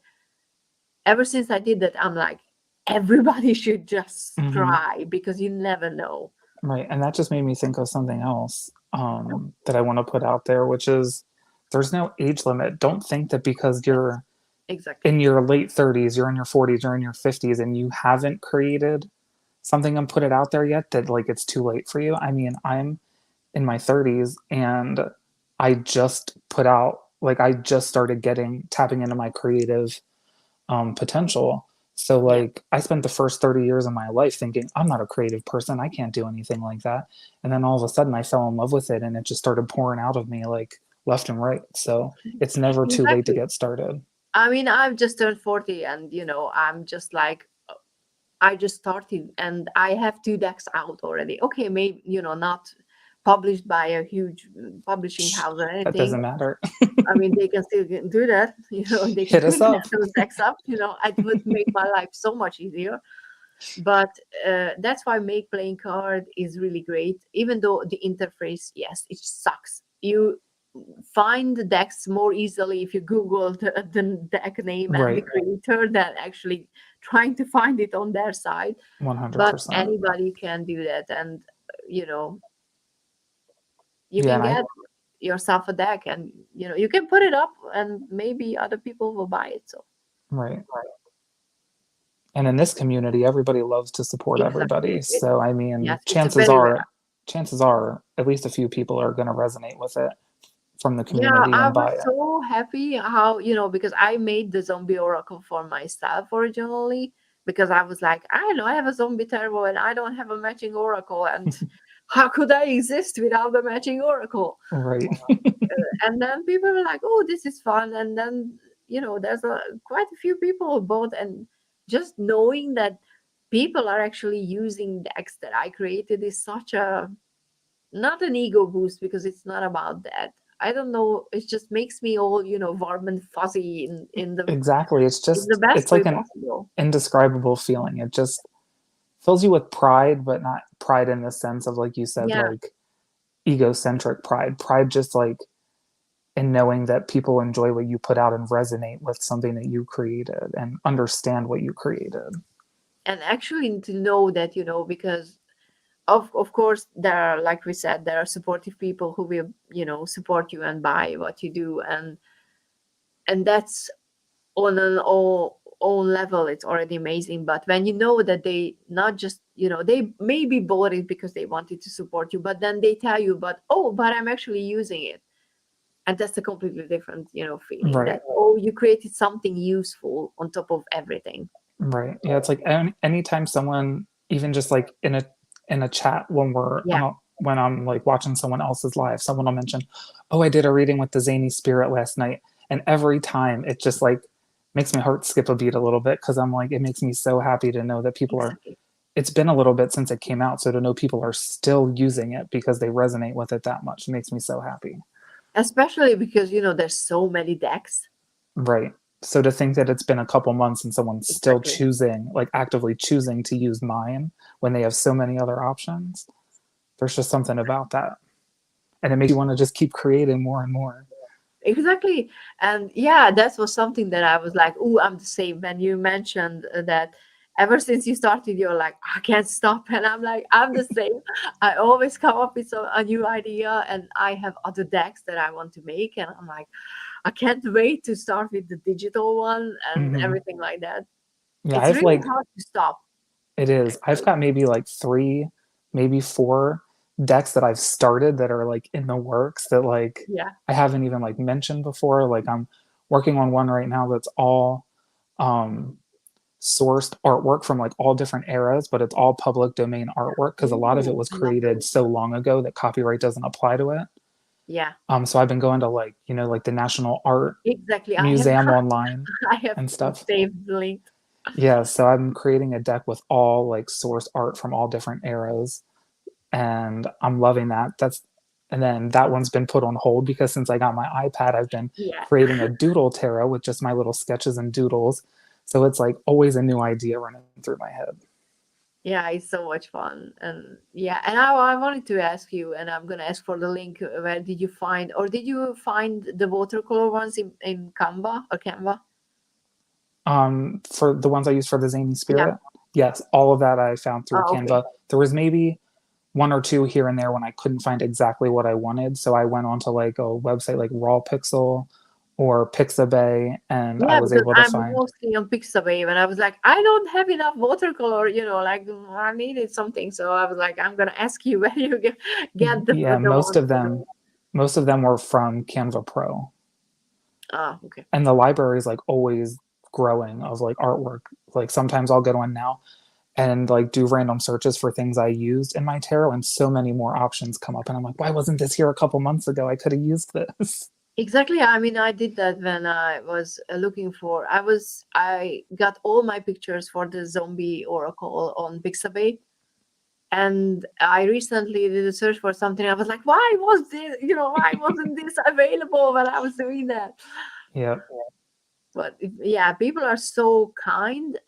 ever since I did that, I'm like, everybody should just Hmm. try, because you never know. Right. And that just made me think of something else that I want to put out there, which is there's no age limit. Don't think that because Yes, you're exactly. in your late 30s, you're in your 40s, you're in your 50s, and you haven't created something and put it out there yet, that like it's too late for you. I mean, I'm in my 30s and I just put out, like, I just started tapping into my creative potential. So, Yeah. like, I spent the first 30 years of my life thinking, I'm not a creative person. I can't do anything like that. And then all of a sudden, I fell in love with it and it just started pouring out of me like left and right. So, it's never too late to Exactly. get started. I mean, I've just turned 40, and I'm just like, I just started, and I have 2 decks out already. Okay, maybe, not published by a huge publishing Shh, house or that anything. doesn't matter. I mean, they can still do that. They can Hit put us up. those decks up. It would make my life so much easier. But that's why make playing card is really great. Even though the interface, yes, it sucks. You find the decks more easily if you Google the deck name and the Right. creator than actually trying to find it on their side. But 100%. anybody can do that, and you know you Yeah. can And I, get yourself a deck, and you can put it up, and maybe other people will buy it. So right. And in this community, everybody loves to support exactly. everybody. So, I mean, Yes, it's very rare. chances are at least a few people are going to resonate with it from the Yeah, community I and buy was it. so happy how, because I made the zombie oracle for myself originally, because I was like, I know I have a zombie tarot and I don't have a matching oracle, and how could I exist without a matching oracle? Right. And then people were like, oh, this is fun. And then, there's quite a few people who bought, and just knowing that people are actually using decks that I created is such a, not an ego boost, because it's not about that. I don't know, it just makes me all, warm and fuzzy Exactly. in the best It's way like an possible. indescribable feeling. It just fills you with pride, but not pride in the sense of, like you said, Yeah. like egocentric pride. Pride just like in knowing that people enjoy what you put out and resonate with something that you created and understand what you created. And actually to know that, because of course there are, like we said, there are supportive people who will, support you and buy what you do, and that's on an all level, it's already amazing. But when you know that they not just, they maybe bought it because they wanted to support you, but then they tell you, but I'm actually using it, and that's a completely different, feeling, Right. that, oh, you created something useful on top of everything. Right. Yeah. It's like anytime someone, even just like in a chat when Yeah, when I'm like watching someone else's live, someone will mention, "Oh, I did a reading with the Zany Spirit last night," and every time it just like makes my heart skip a beat a little bit because I'm like, it makes me so happy to know that people are. exactly. It's been a little bit since it came out, so to know people are still using it because they resonate with it that much makes me so happy. Especially because, there's so many decks. Right. So to think that it's been a couple months and someone's still Exactly. choosing, like actively choosing to use mine when they have so many other options, there's just something about that. And it makes you want to just keep creating more and more. Exactly. And yeah, that was something that I was like, oh, I'm the same. When you mentioned that ever since you started, you're like, I can't stop. And I'm like, I'm the same. I always come up with a new idea, and I have other decks that I want to make. And I'm like, I can't wait to start with the digital one and Hmm. everything like that. Yeah, It's I've really like, hard to stop, it is. I've actually. got maybe like three, maybe four decks that I've started that are like in the works that like Yeah. I haven't even like mentioned before. Like I'm working on one right now that's all um sourced artwork from like all different eras, but it's all public domain artwork because a lot of it Oh, was I love created those. so long ago that copyright doesn't apply to it. Yeah, So I've been going to like, like the National Art exactly. I have Museum online I have and stuff. saved the link. Yeah, so I'm creating a deck with all like source art from all different eras, and I'm loving that. And then that one's been put on hold because since I got my iPad, I've been Yeah. creating a doodle tarot with just my little sketches and doodles. So it's like always a new idea running through my head. Yeah, it's so much fun. And yeah, and I wanted to ask you, and I'm gonna ask for the link. Where did you find, or did you find the watercolor ones in Canva or Canva? For the ones I used for the Zany Yeah. Spirit, yes, all of that I found through Oh, okay. Canva. There was maybe one or two here and there when I couldn't find exactly what I wanted, so I went onto like a website like Raw Pixel or Pixabay, and I Yeah, was because able to I'm find. mostly on Pixabay, and I was like, I don't have enough watercolor, like I needed something. So I was like, I'm gonna ask you where you get Yeah, the ones. most of them were from Canva Pro, Ah, okay. and the library is like always growing of like artwork. Like sometimes I'll go on now and like do random searches for things I used in my tarot, and so many more options come up, and I'm like, why wasn't this here a couple months ago? I could have used this. Exactly. I mean, I did that when I was looking for. I got all my pictures for the zombie oracle on Pixabay, and I recently did a search for something. I was like, why wasn't this available when I was doing that? Yeah, But yeah, people are so kind,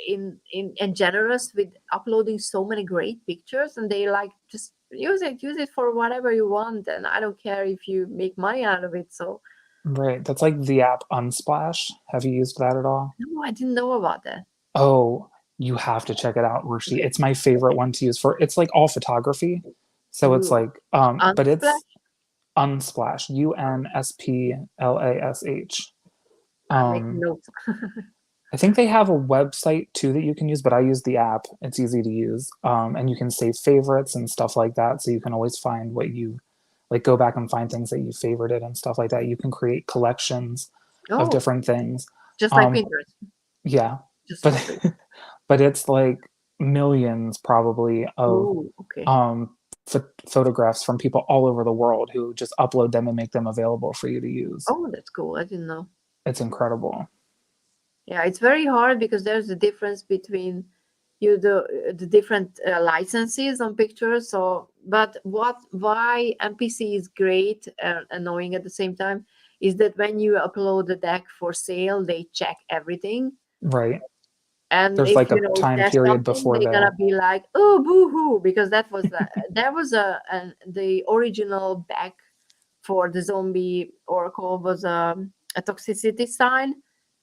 and generous with uploading so many great pictures, and they like, just use it for whatever you want, and I don't care if you make money out of it. So right. That's like the app Unsplash. Have you used that at all? no, I didn't know about that. Oh, you have to check it out, Rishi. Okay. It's my favorite one to use for. It's like all photography, so it's Ooh, like, but it's Unsplash. Unsplash, Unsplash. I'm making Um, notes. I think they have a website too that you can use, but I use the app. It's easy to use, and you can save favorites and stuff like that. So you can always find what you like. Go back and find things that you favorited and stuff like that. You can create collections of Oh, different things. just like Um, Pinterest, yeah, just but for free. but it's like millions probably of Oh, okay. um, photographs from people all over the world who just upload them and make them available for you to use. Oh, that's cool. I didn't know. It's incredible. Yeah, it's very hard because there's a difference between the different licenses on pictures. So But why MPC is great and annoying at the same time is that when you upload the deck for sale, they check everything. Right. And There's if like a you know if time there's period something, before they're they gonna be like, "Oh, boo hoo," because that was there was the original back for the zombie oracle was a toxicity sign,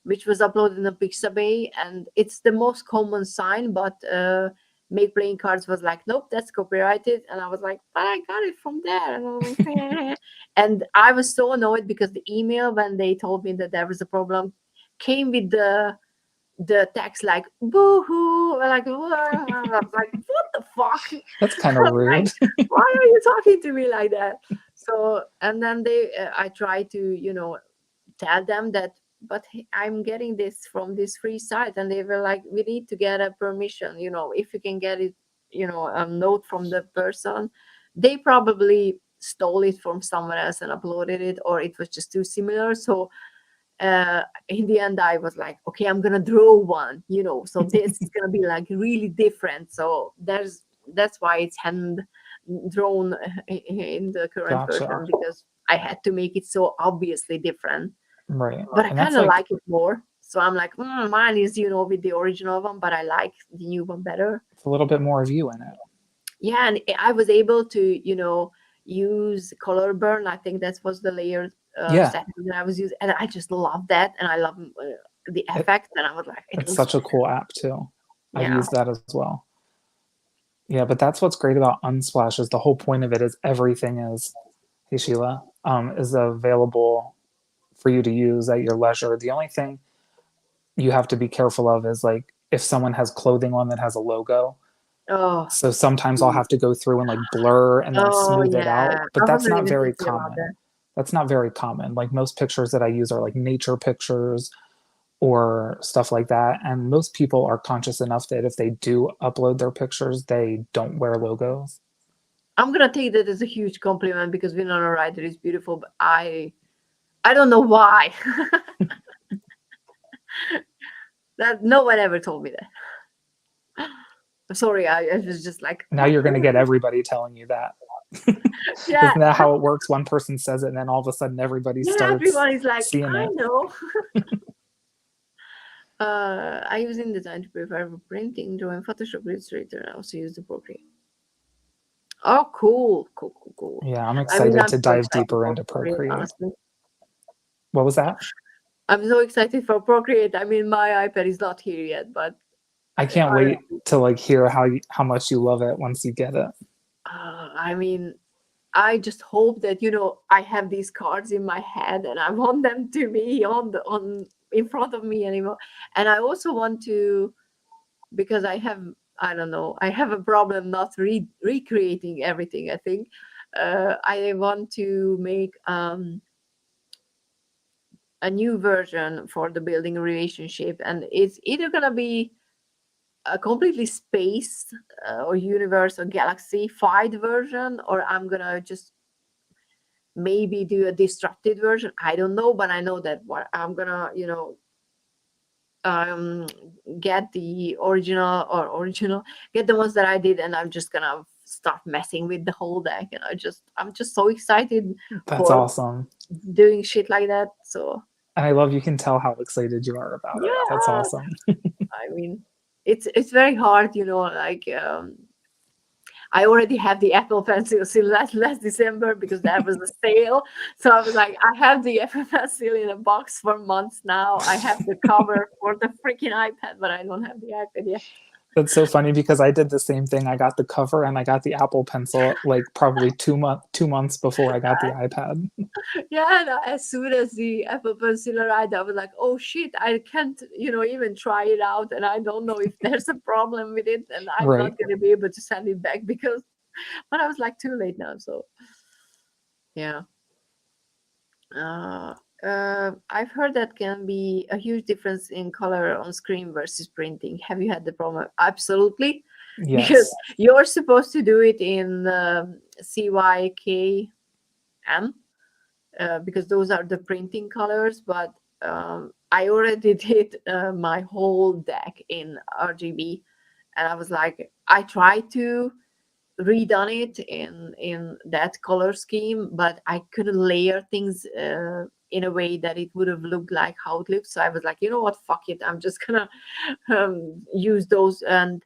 which was uploaded in a Pixabay, and it's the most common sign. But Make Playing Cards was like, "Nope, that's copyrighted," and I was like, "But I got it from there," and I was like, and I was so annoyed because the email when they told me that there was a problem came with the text like boo-hoo, like I was like, what the fuck? that's I kind of was like, rude. why are you talking to me like that? So and then I try to tell them that, but hey, I'm getting this from this free site, and they were like, we need to get a permission, if you can get it, a note from the person. They probably stole it from someone else and uploaded it, or it was just too similar. So in the end I was like, okay, I'm gonna draw one, so this is gonna be like really different. So that's why it's hand drawn in the current Gotcha. version, because I had to make it so obviously different. Right. But I And that's kind of like like it more, so I'm like, mine is with the original one, but I like the new one better. it's a little bit more of you in it. Yeah, and I was able to use color burn. I think that was the layer Yeah. setting that I was using, and I just love that, and I love the It, effect, and I was like, it it's looks such a better. cool app too. I've Yeah. used that as well. Yeah, but that's what's great about Unsplash is the whole point of it is everything is, hey Sheila, is available for you to use at your leisure. The only thing you have to be careful of is like if someone has clothing on that has a logo. Oh. So sometimes I'll have to go through and like blur and then Oh smooth it yeah. out, but I that's wasn't not even very thinking about common. that. That's not very common. Like most pictures that I use are like nature pictures or stuff like that. And most people are conscious enough that if they do upload their pictures, they don't wear logos. I'm gonna take that as a huge compliment, because Winona Ryder is beautiful, but I don't know why. That no one ever told me that. Sorry, I was just like, Now you're going to get everybody telling you that. yeah, Isn't that how it works? One person says it, and then all of a sudden everybody yeah. starts Everyone is like, seeing I it. know. I use InDesign to prepare for printing, drawing, Photoshop, Illustrator, and I also use the Procreate. Oh, cool, cool, cool, cool. Yeah, I'm I mean, excited I'm to so dive excited deeper for into Procreate, Procreate. honestly. What was that? I'm so excited for Procreate. I mean, my iPad is not here yet, but I can't wait to like hear how much you love it once you get it. I mean, I just hope that I have these cards in my head, and I want them to be on in front of me anymore. And I also want to, because I don't know, I have a problem not recreating everything. I think I want to make a new version for the building relationship, and it's either gonna be a completely space or universe or galaxy fied version, or I'm gonna just maybe do a disrupted version. I don't know, but I know that what I'm gonna um get the original, get the ones that I did, and I'm just gonna start messing with the whole deck, and I'm just so excited That's for awesome. doing shit like that. So And I love you can tell how excited you are about it. That's yeah, awesome. I mean, it's very hard, like I already have the Apple Pencil since last December, because that was a sale. So I was like, I have the Apple Pencil in a box for months now. I have the cover for the freaking iPad, but I don't have the iPad yet. That's so funny because I did the same thing. I got the cover and I got the Apple Pencil like probably 2 months before I got the iPad. Yeah, and as soon as the Apple Pencil arrived, I was like, oh shit, I can't, even try it out. And I don't know if there's a problem with it. And I'm Right. not going to be able to send it back, because, but I was like too late now. So, yeah. Uh, I've heard that can be a huge difference in color on screen versus printing. Have you had the problem? Absolutely, because Yes. you're supposed to do it in CYKM, because those are the printing colors. But I already did my whole deck in RGB, and I was like, I tried to redone it in that color scheme, but I couldn't layer things in a way that it would have looked like how it looks. So I was like, you know what, fuck it, I'm just gonna use those. And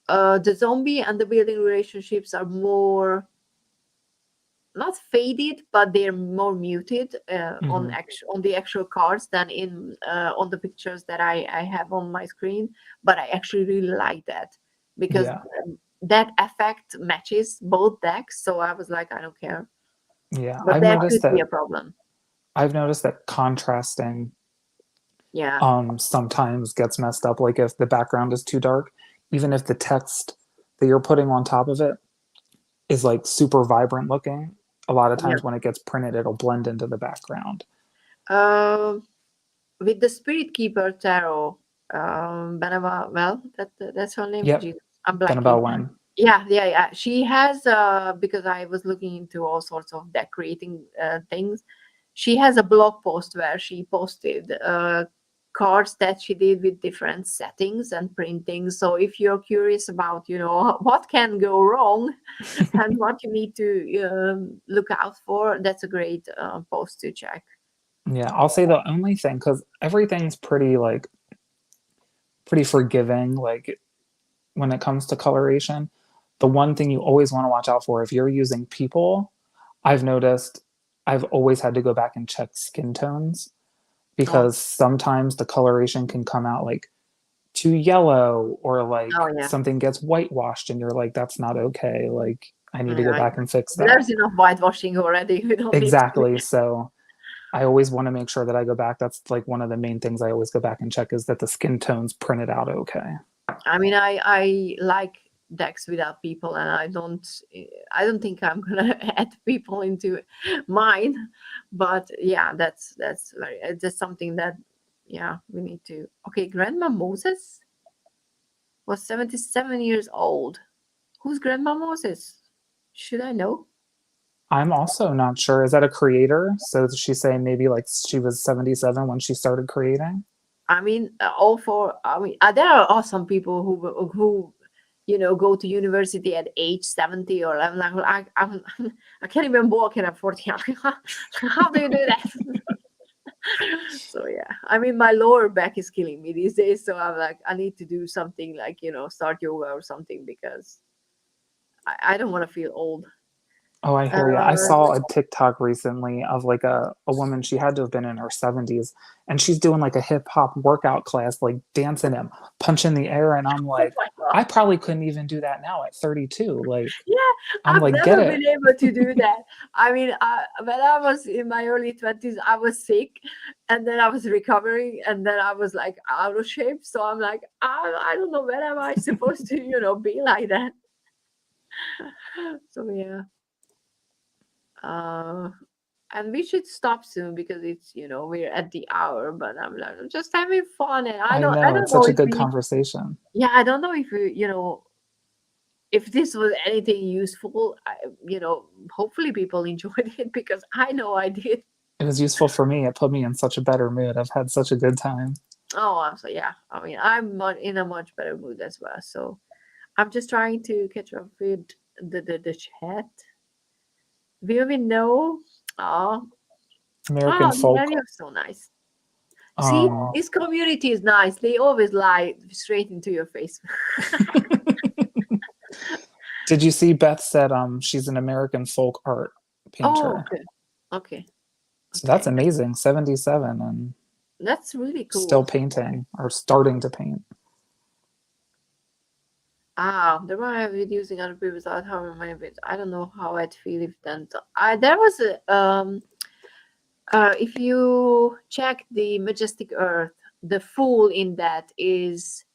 the zombie and the building relationships are more, not faded, but they're more muted Hmm. on the actual cards than in on the pictures that I have on my screen. But I actually really like that because Yeah. that effect matches both decks. So I was like, I don't care. Yeah. But that could be a problem. I've noticed that contrasting Yeah, sometimes gets messed up. Like if the background is too dark, even if the text that you're putting on top of it is like super vibrant looking, a lot of yeah. times when it gets printed, it'll blend into the background. Um, with the Spirit Keeper Tarot, Benava, well, that's her name. Yep. Jesus, I'm Then blanking. about when? Yeah, yeah, yeah. She has because I was looking into all sorts of decorating things. She has a blog post where she posted cards that she did with different settings and printing. So if you're curious about, what can go wrong and what you need to look out for, that's a great post to check. Yeah, I'll say the only thing, because everything's pretty forgiving, like when it comes to coloration. The one thing you always want to watch out for if you're using people, I've noticed I've always had to go back and check skin tones Oh, because sometimes the coloration can come out like too yellow or oh like yeah. something gets whitewashed and you're like, that's not okay. Like, I need to go Yeah, back and fix that. there's enough whitewashing already. We don't need to. Exactly. So I always want to make sure that I go back. That's like one of the main things I always go back and check is that the skin tones printed out okay. I mean, I like decks without people, and I don't think I'm gonna add people into mine. But yeah, that's something that, yeah, we need to. Okay, Grandma Moses was 77 years old. Who's Grandma Moses? Should I know? I'm also not sure. Is that a creator? So she's saying maybe like she was 77 when she started creating? I mean, there are some people who go to university at age 70, or I'm like, well, I can't even walk in at 40. How do you do that? So yeah, I mean, my lower back is killing me these days. So I'm like, I need to do something like, start yoga or something, because I don't want to feel old. Oh, I hear you. I Uh, saw a TikTok recently of like a woman, she had to have been in her 70s, and she's doing like a hip hop workout class, like dancing and punching the air. And I'm oh like, my god. I probably couldn't even do that now at 32. Like, Yeah, I'm I've like, get never it. been able to do that. I mean, when I was in my early 20s, I was sick, and then I was recovering, and then I was like out of shape. So I'm like, I don't know, when am I supposed to, be like that? So yeah. Uh, and we should stop soon because it's, we're at the hour, but I'm like, I'm just having fun. And I I don't, I know. don't It's know such a if good we, conversation. yeah, I don't know if we, if this was anything useful. Hopefully people enjoyed it, because I know I did. It was useful for me. It put me in such a better mood. I've had such a good time. Oh, so yeah. I mean, in a much better mood as well. So I'm just trying to catch up with the chat. We even know. Oh, American oh, the folk. area is so nice. See, Um, this community is nice. They always lie straight into your face. did you see Beth said she's an American folk art Oh, painter? okay. Okay. So that's Okay. amazing. 77 and That's really still cool. painting or starting to paint. The one I was using other people without having my bit. I don't know how I'd feel if then. I there was a if you check the Majestic Earth, the fool in that is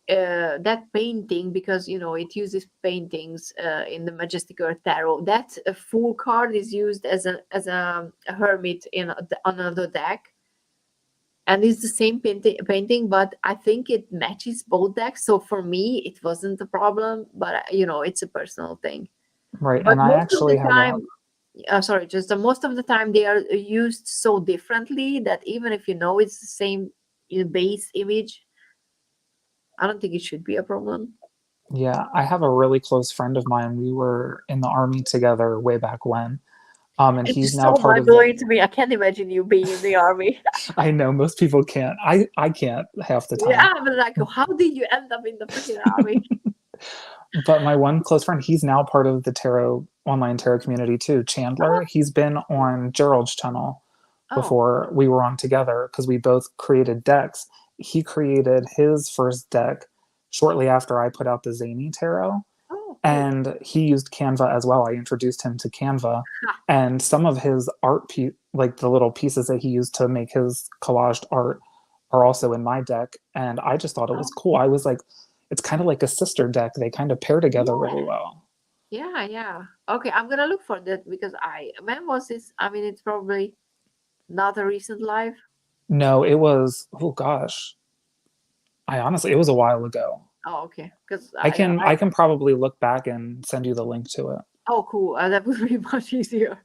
that painting, because it uses paintings in the Majestic Earth tarot. That fool card is used as a hermit in another deck, and it's the same painting, but I think it matches both decks. So for me, it wasn't a problem, but it's a personal thing. Right. But And I most of actually the have a, time, sorry, just most of the time they are used so differently that even if it's the same base image, I don't think it should be a problem. Yeah, I have a really close friend of mine. We were in the army together way back when. And It he's is now so part mind of the blowing to me. I can't imagine you being in the army. I know most people can't. I can't half the time. Yeah, but like, how did you end up in the freaking army? But my one close friend, he's now part of the tarot online tarot community too. Oh, Chandler, he's been on Gerald's channel oh, before we were on together because we both created decks. He created his first deck shortly after I put out the Zany tarot, oh, cool. and he used Canva as well. I introduced him to Canva, Ha, and some of his like the little pieces that he used to make his collaged art, are also in my deck. And I just thought it was oh, cool. I was like, it's kind of like a sister deck. They kind of pair together yeah, really well. yeah, yeah. Okay, I'm gonna look for that because when was this? I mean, it's probably not a recent live. No, it was, oh gosh, I honestly, it was a while ago. Oh, okay. Because I yeah, can I can probably look back and send you the link to it. oh, cool. That would be much easier.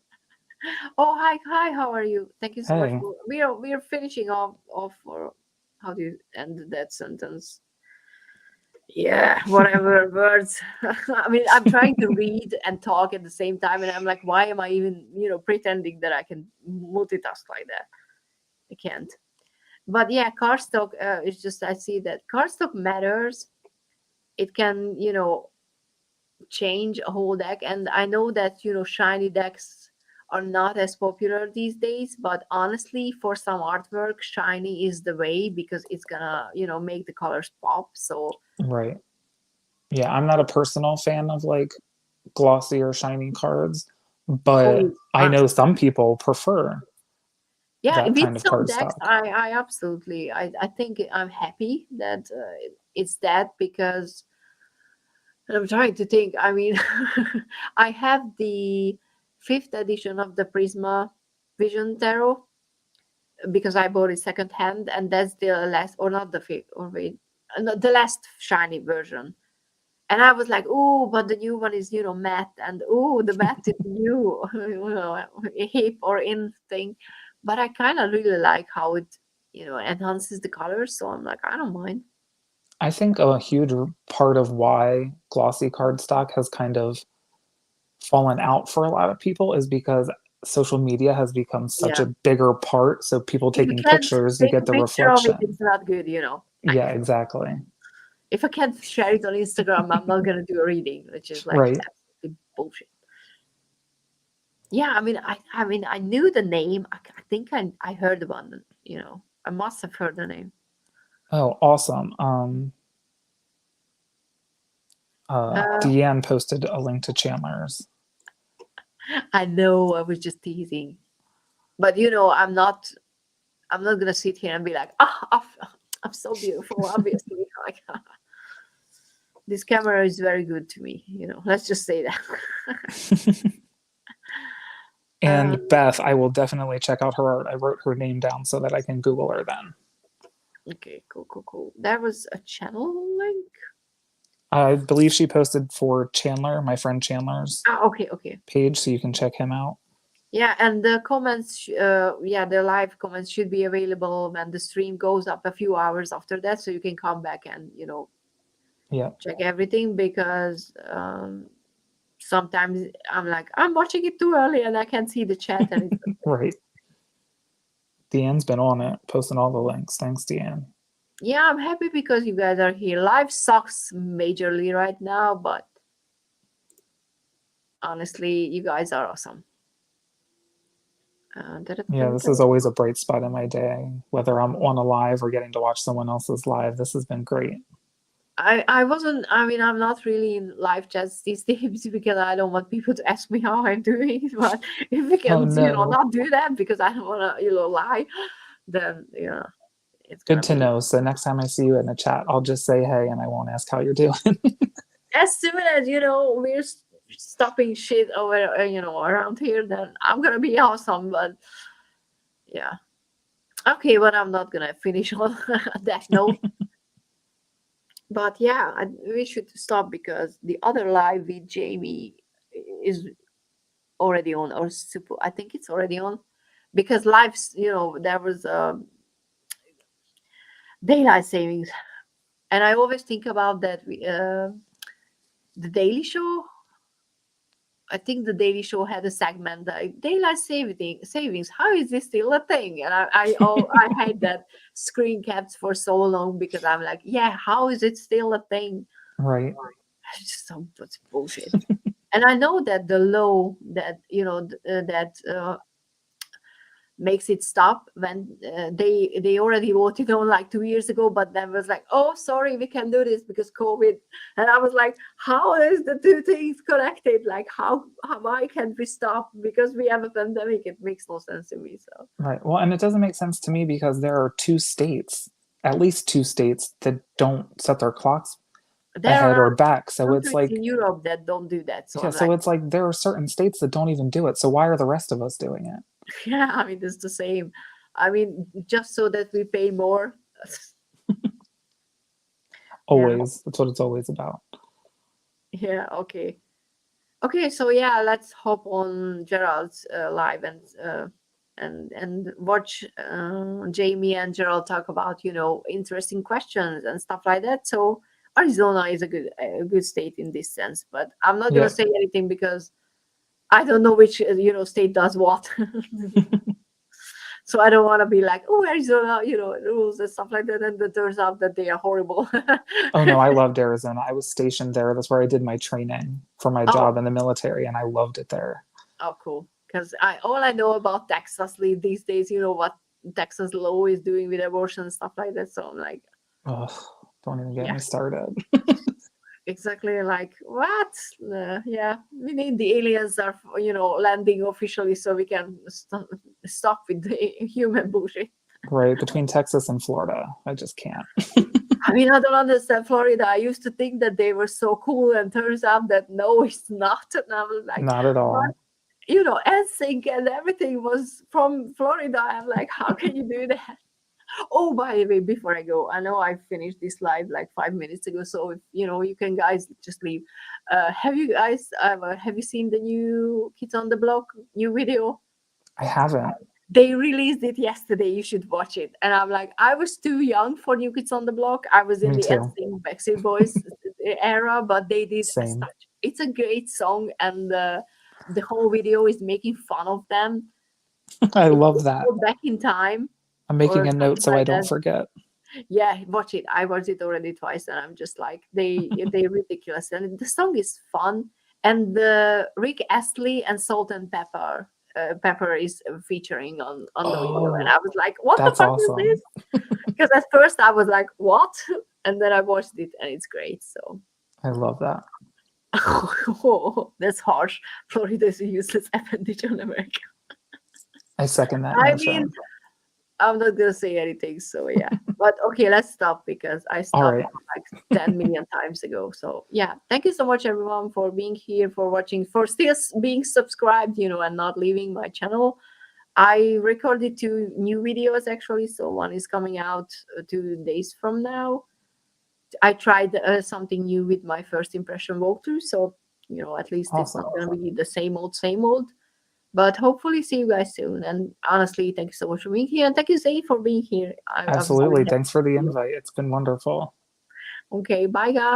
Oh, hi, hi. How are you? Thank you so much Hey, for. We are finishing off for. How do you end that sentence? Yeah, whatever words. I mean, I'm trying to read and talk at the same time, and I'm like, why am I even, pretending that I can multitask like that? I can't. But yeah, cardstock is just, I see that cardstock matters. It can, change a whole deck. And I know that, shiny decks are not as popular these days, but honestly, for some artwork, shiny is the way because it's gonna, make the colors pop. So, right. Yeah, I'm not a personal fan of like glossy or shiny cards, but oh, I know some people prefer yeah, that with kind of some card decks, stock. I absolutely, I think I'm happy that it's that because I'm trying to think. I mean, I have the fifth edition of the Prisma Vision Tarot because I bought it second hand, and that's the last, or not the fifth, or wait, no, the last shiny version. And I was like, oh, but the new one is, matte, and oh, the matte is new, hip or in thing. But I kind of really like how it, enhances the colors. So I'm like, I don't mind. I think a huge part of why glossy card stock has kind of fallen out for a lot of people is because social media has become such Yeah. a bigger part. So people If you taking can't pictures, you take get a the picture of it, reflection. it's not good, Yeah, exactly. If I can't share it on Instagram, I'm not gonna do a reading, which is like Right. absolutely bullshit. Yeah, I mean, I knew the name. I think I heard about it. I must have heard the name. Oh, awesome. Uh, Deanne posted a link to Chandler's. I know. I was just teasing, but I'm not gonna sit here and be like, I'm so beautiful. Obviously, like this camera is very good to me. Let's just say that. And um, Beth, I will definitely check out her art. I wrote her name down so that I can Google her then. okay, cool, cool, cool. There was a channel link. I believe she posted for Chandler, my friend Chandler's Ah, okay, okay. page, so you can check him out. Yeah, and the comments, the live comments should be available when the stream goes up a few hours after that, so you can come back and Yeah, check everything because sometimes I'm like I'm watching it too early and I can't see the chat and it's right. Deanne's been on it, posting all the links. Thanks, Deanne. yeah, I'm happy because you guys are here. Live sucks majorly right now, but honestly, you guys are awesome. Yeah, this is always a bright spot in my day, whether I'm on a live or getting to watch someone else's live. This has been great. I wasn't, I mean, I'm not really in live chats these days because I don't want people to ask me how I'm doing. But if we Oh can, no. not do that because I don't want to, lie, then, it's going Good to to be. know. So next time I see you in the chat, I'll just say hey and I won't ask how you're doing. As soon as, we're stopping shit over, around here, then I'm going to be awesome. But yeah. Okay, but I'm not going to finish on that note. But yeah, we should stop because the other live with Jamie is already on, or I think it's already on because lives, there was daylight savings, and I always think about that. the Daily Show. I think the Daily Show had a segment like daylight savings. How is this still a thing? And I had that screen capped for so long because I'm like, yeah, how is it still a thing? Right. I just thought that's bullshit. And I know that the law that that makes it stop when they already voted on like 2 years ago, but then was like, oh sorry, we can do this because COVID. And I was like, how is the two things connected? Like how why can't we stop because we have a pandemic? It makes no sense to me. So Right. Well, and it doesn't make sense to me because there are two states, at least two states, that don't set their clocks there ahead are or back. So it's countries in like, Europe that don't do that, so yeah, I'm so like, it's like there are certain states that don't even do it. So why are the rest of us doing it? yeah, I mean it's the same. I mean, just so that we pay more. Yeah, Always. That's what it's always about. yeah, okay. Okay, so yeah, let's hop on Gerald's live and watch Jamie and Gerald talk about interesting questions and stuff like that. So Arizona is a good state in this sense, but I'm not gonna Yeah. say anything because I don't know which state does what. So I don't want to be like, oh, Arizona, rules and stuff like that, and it turns out that they are horrible. Oh no, I loved Arizona. I was stationed there. That's where I did my training for my Oh, job in the military, and I loved it there. oh, cool. Because all I know about Texas these days, what Texas law is doing with abortion and stuff like that. So I'm like, Ugh, don't even get yeah, me started. exactly. Like what? Yeah, we need the aliens are landing officially so we can stop with the human bullshit. Right, between Texas and Florida, I just can't. I mean, I don't understand Florida. I used to think that they were so cool, and turns out that no, it's not. And I was like, Not at what? all. NSYNC and everything was from Florida. I'm like, how can you do that? Oh, by the way, before I go, I know I finished this live like 5 minutes ago, so if you can guys just leave. Have you guys ever have you seen the new Kids on the Block new video? I haven't. They released it yesterday. You should watch it. And I'm like, I was too young for New Kids on the Block. I was in Me the too. NSYNC Backstreet Boys era, but they did Same. such. It's a great song, and the whole video is making fun of them. I It's love that. go back in time I'm or making a note something so I like don't that. forget. Yeah, watch it. I watched it already twice, and I'm just like, they ridiculous, and the song is fun. And the Rick Astley and Salt and Pepper. Pepper is featuring on the video, and Oh, I was like, "What the that's fuck is awesome. this?" Because at first I was like, "What?" And then I watched it, and it's great. So, I love that. oh, that's harsh. Florida is a useless appendage on America. I second that I mean, notion. I'm not gonna say anything, so yeah. But okay, let's stop because I All stopped right. like 10 million times ago. So yeah, thank you so much everyone for being here, for watching, for still being subscribed, and not leaving my channel. I recorded 2 new videos actually, so one is coming out 2 days from now. I tried something new with my first impression walkthrough, so at least it's not Awesome. gonna be the same old, same old. But hopefully, see you guys soon. And honestly, thank you so much for being here. And thank you, Zane, for being here. I was really Absolutely. happy Thanks for to the see you. invite. It's been wonderful. Okay, bye, guys.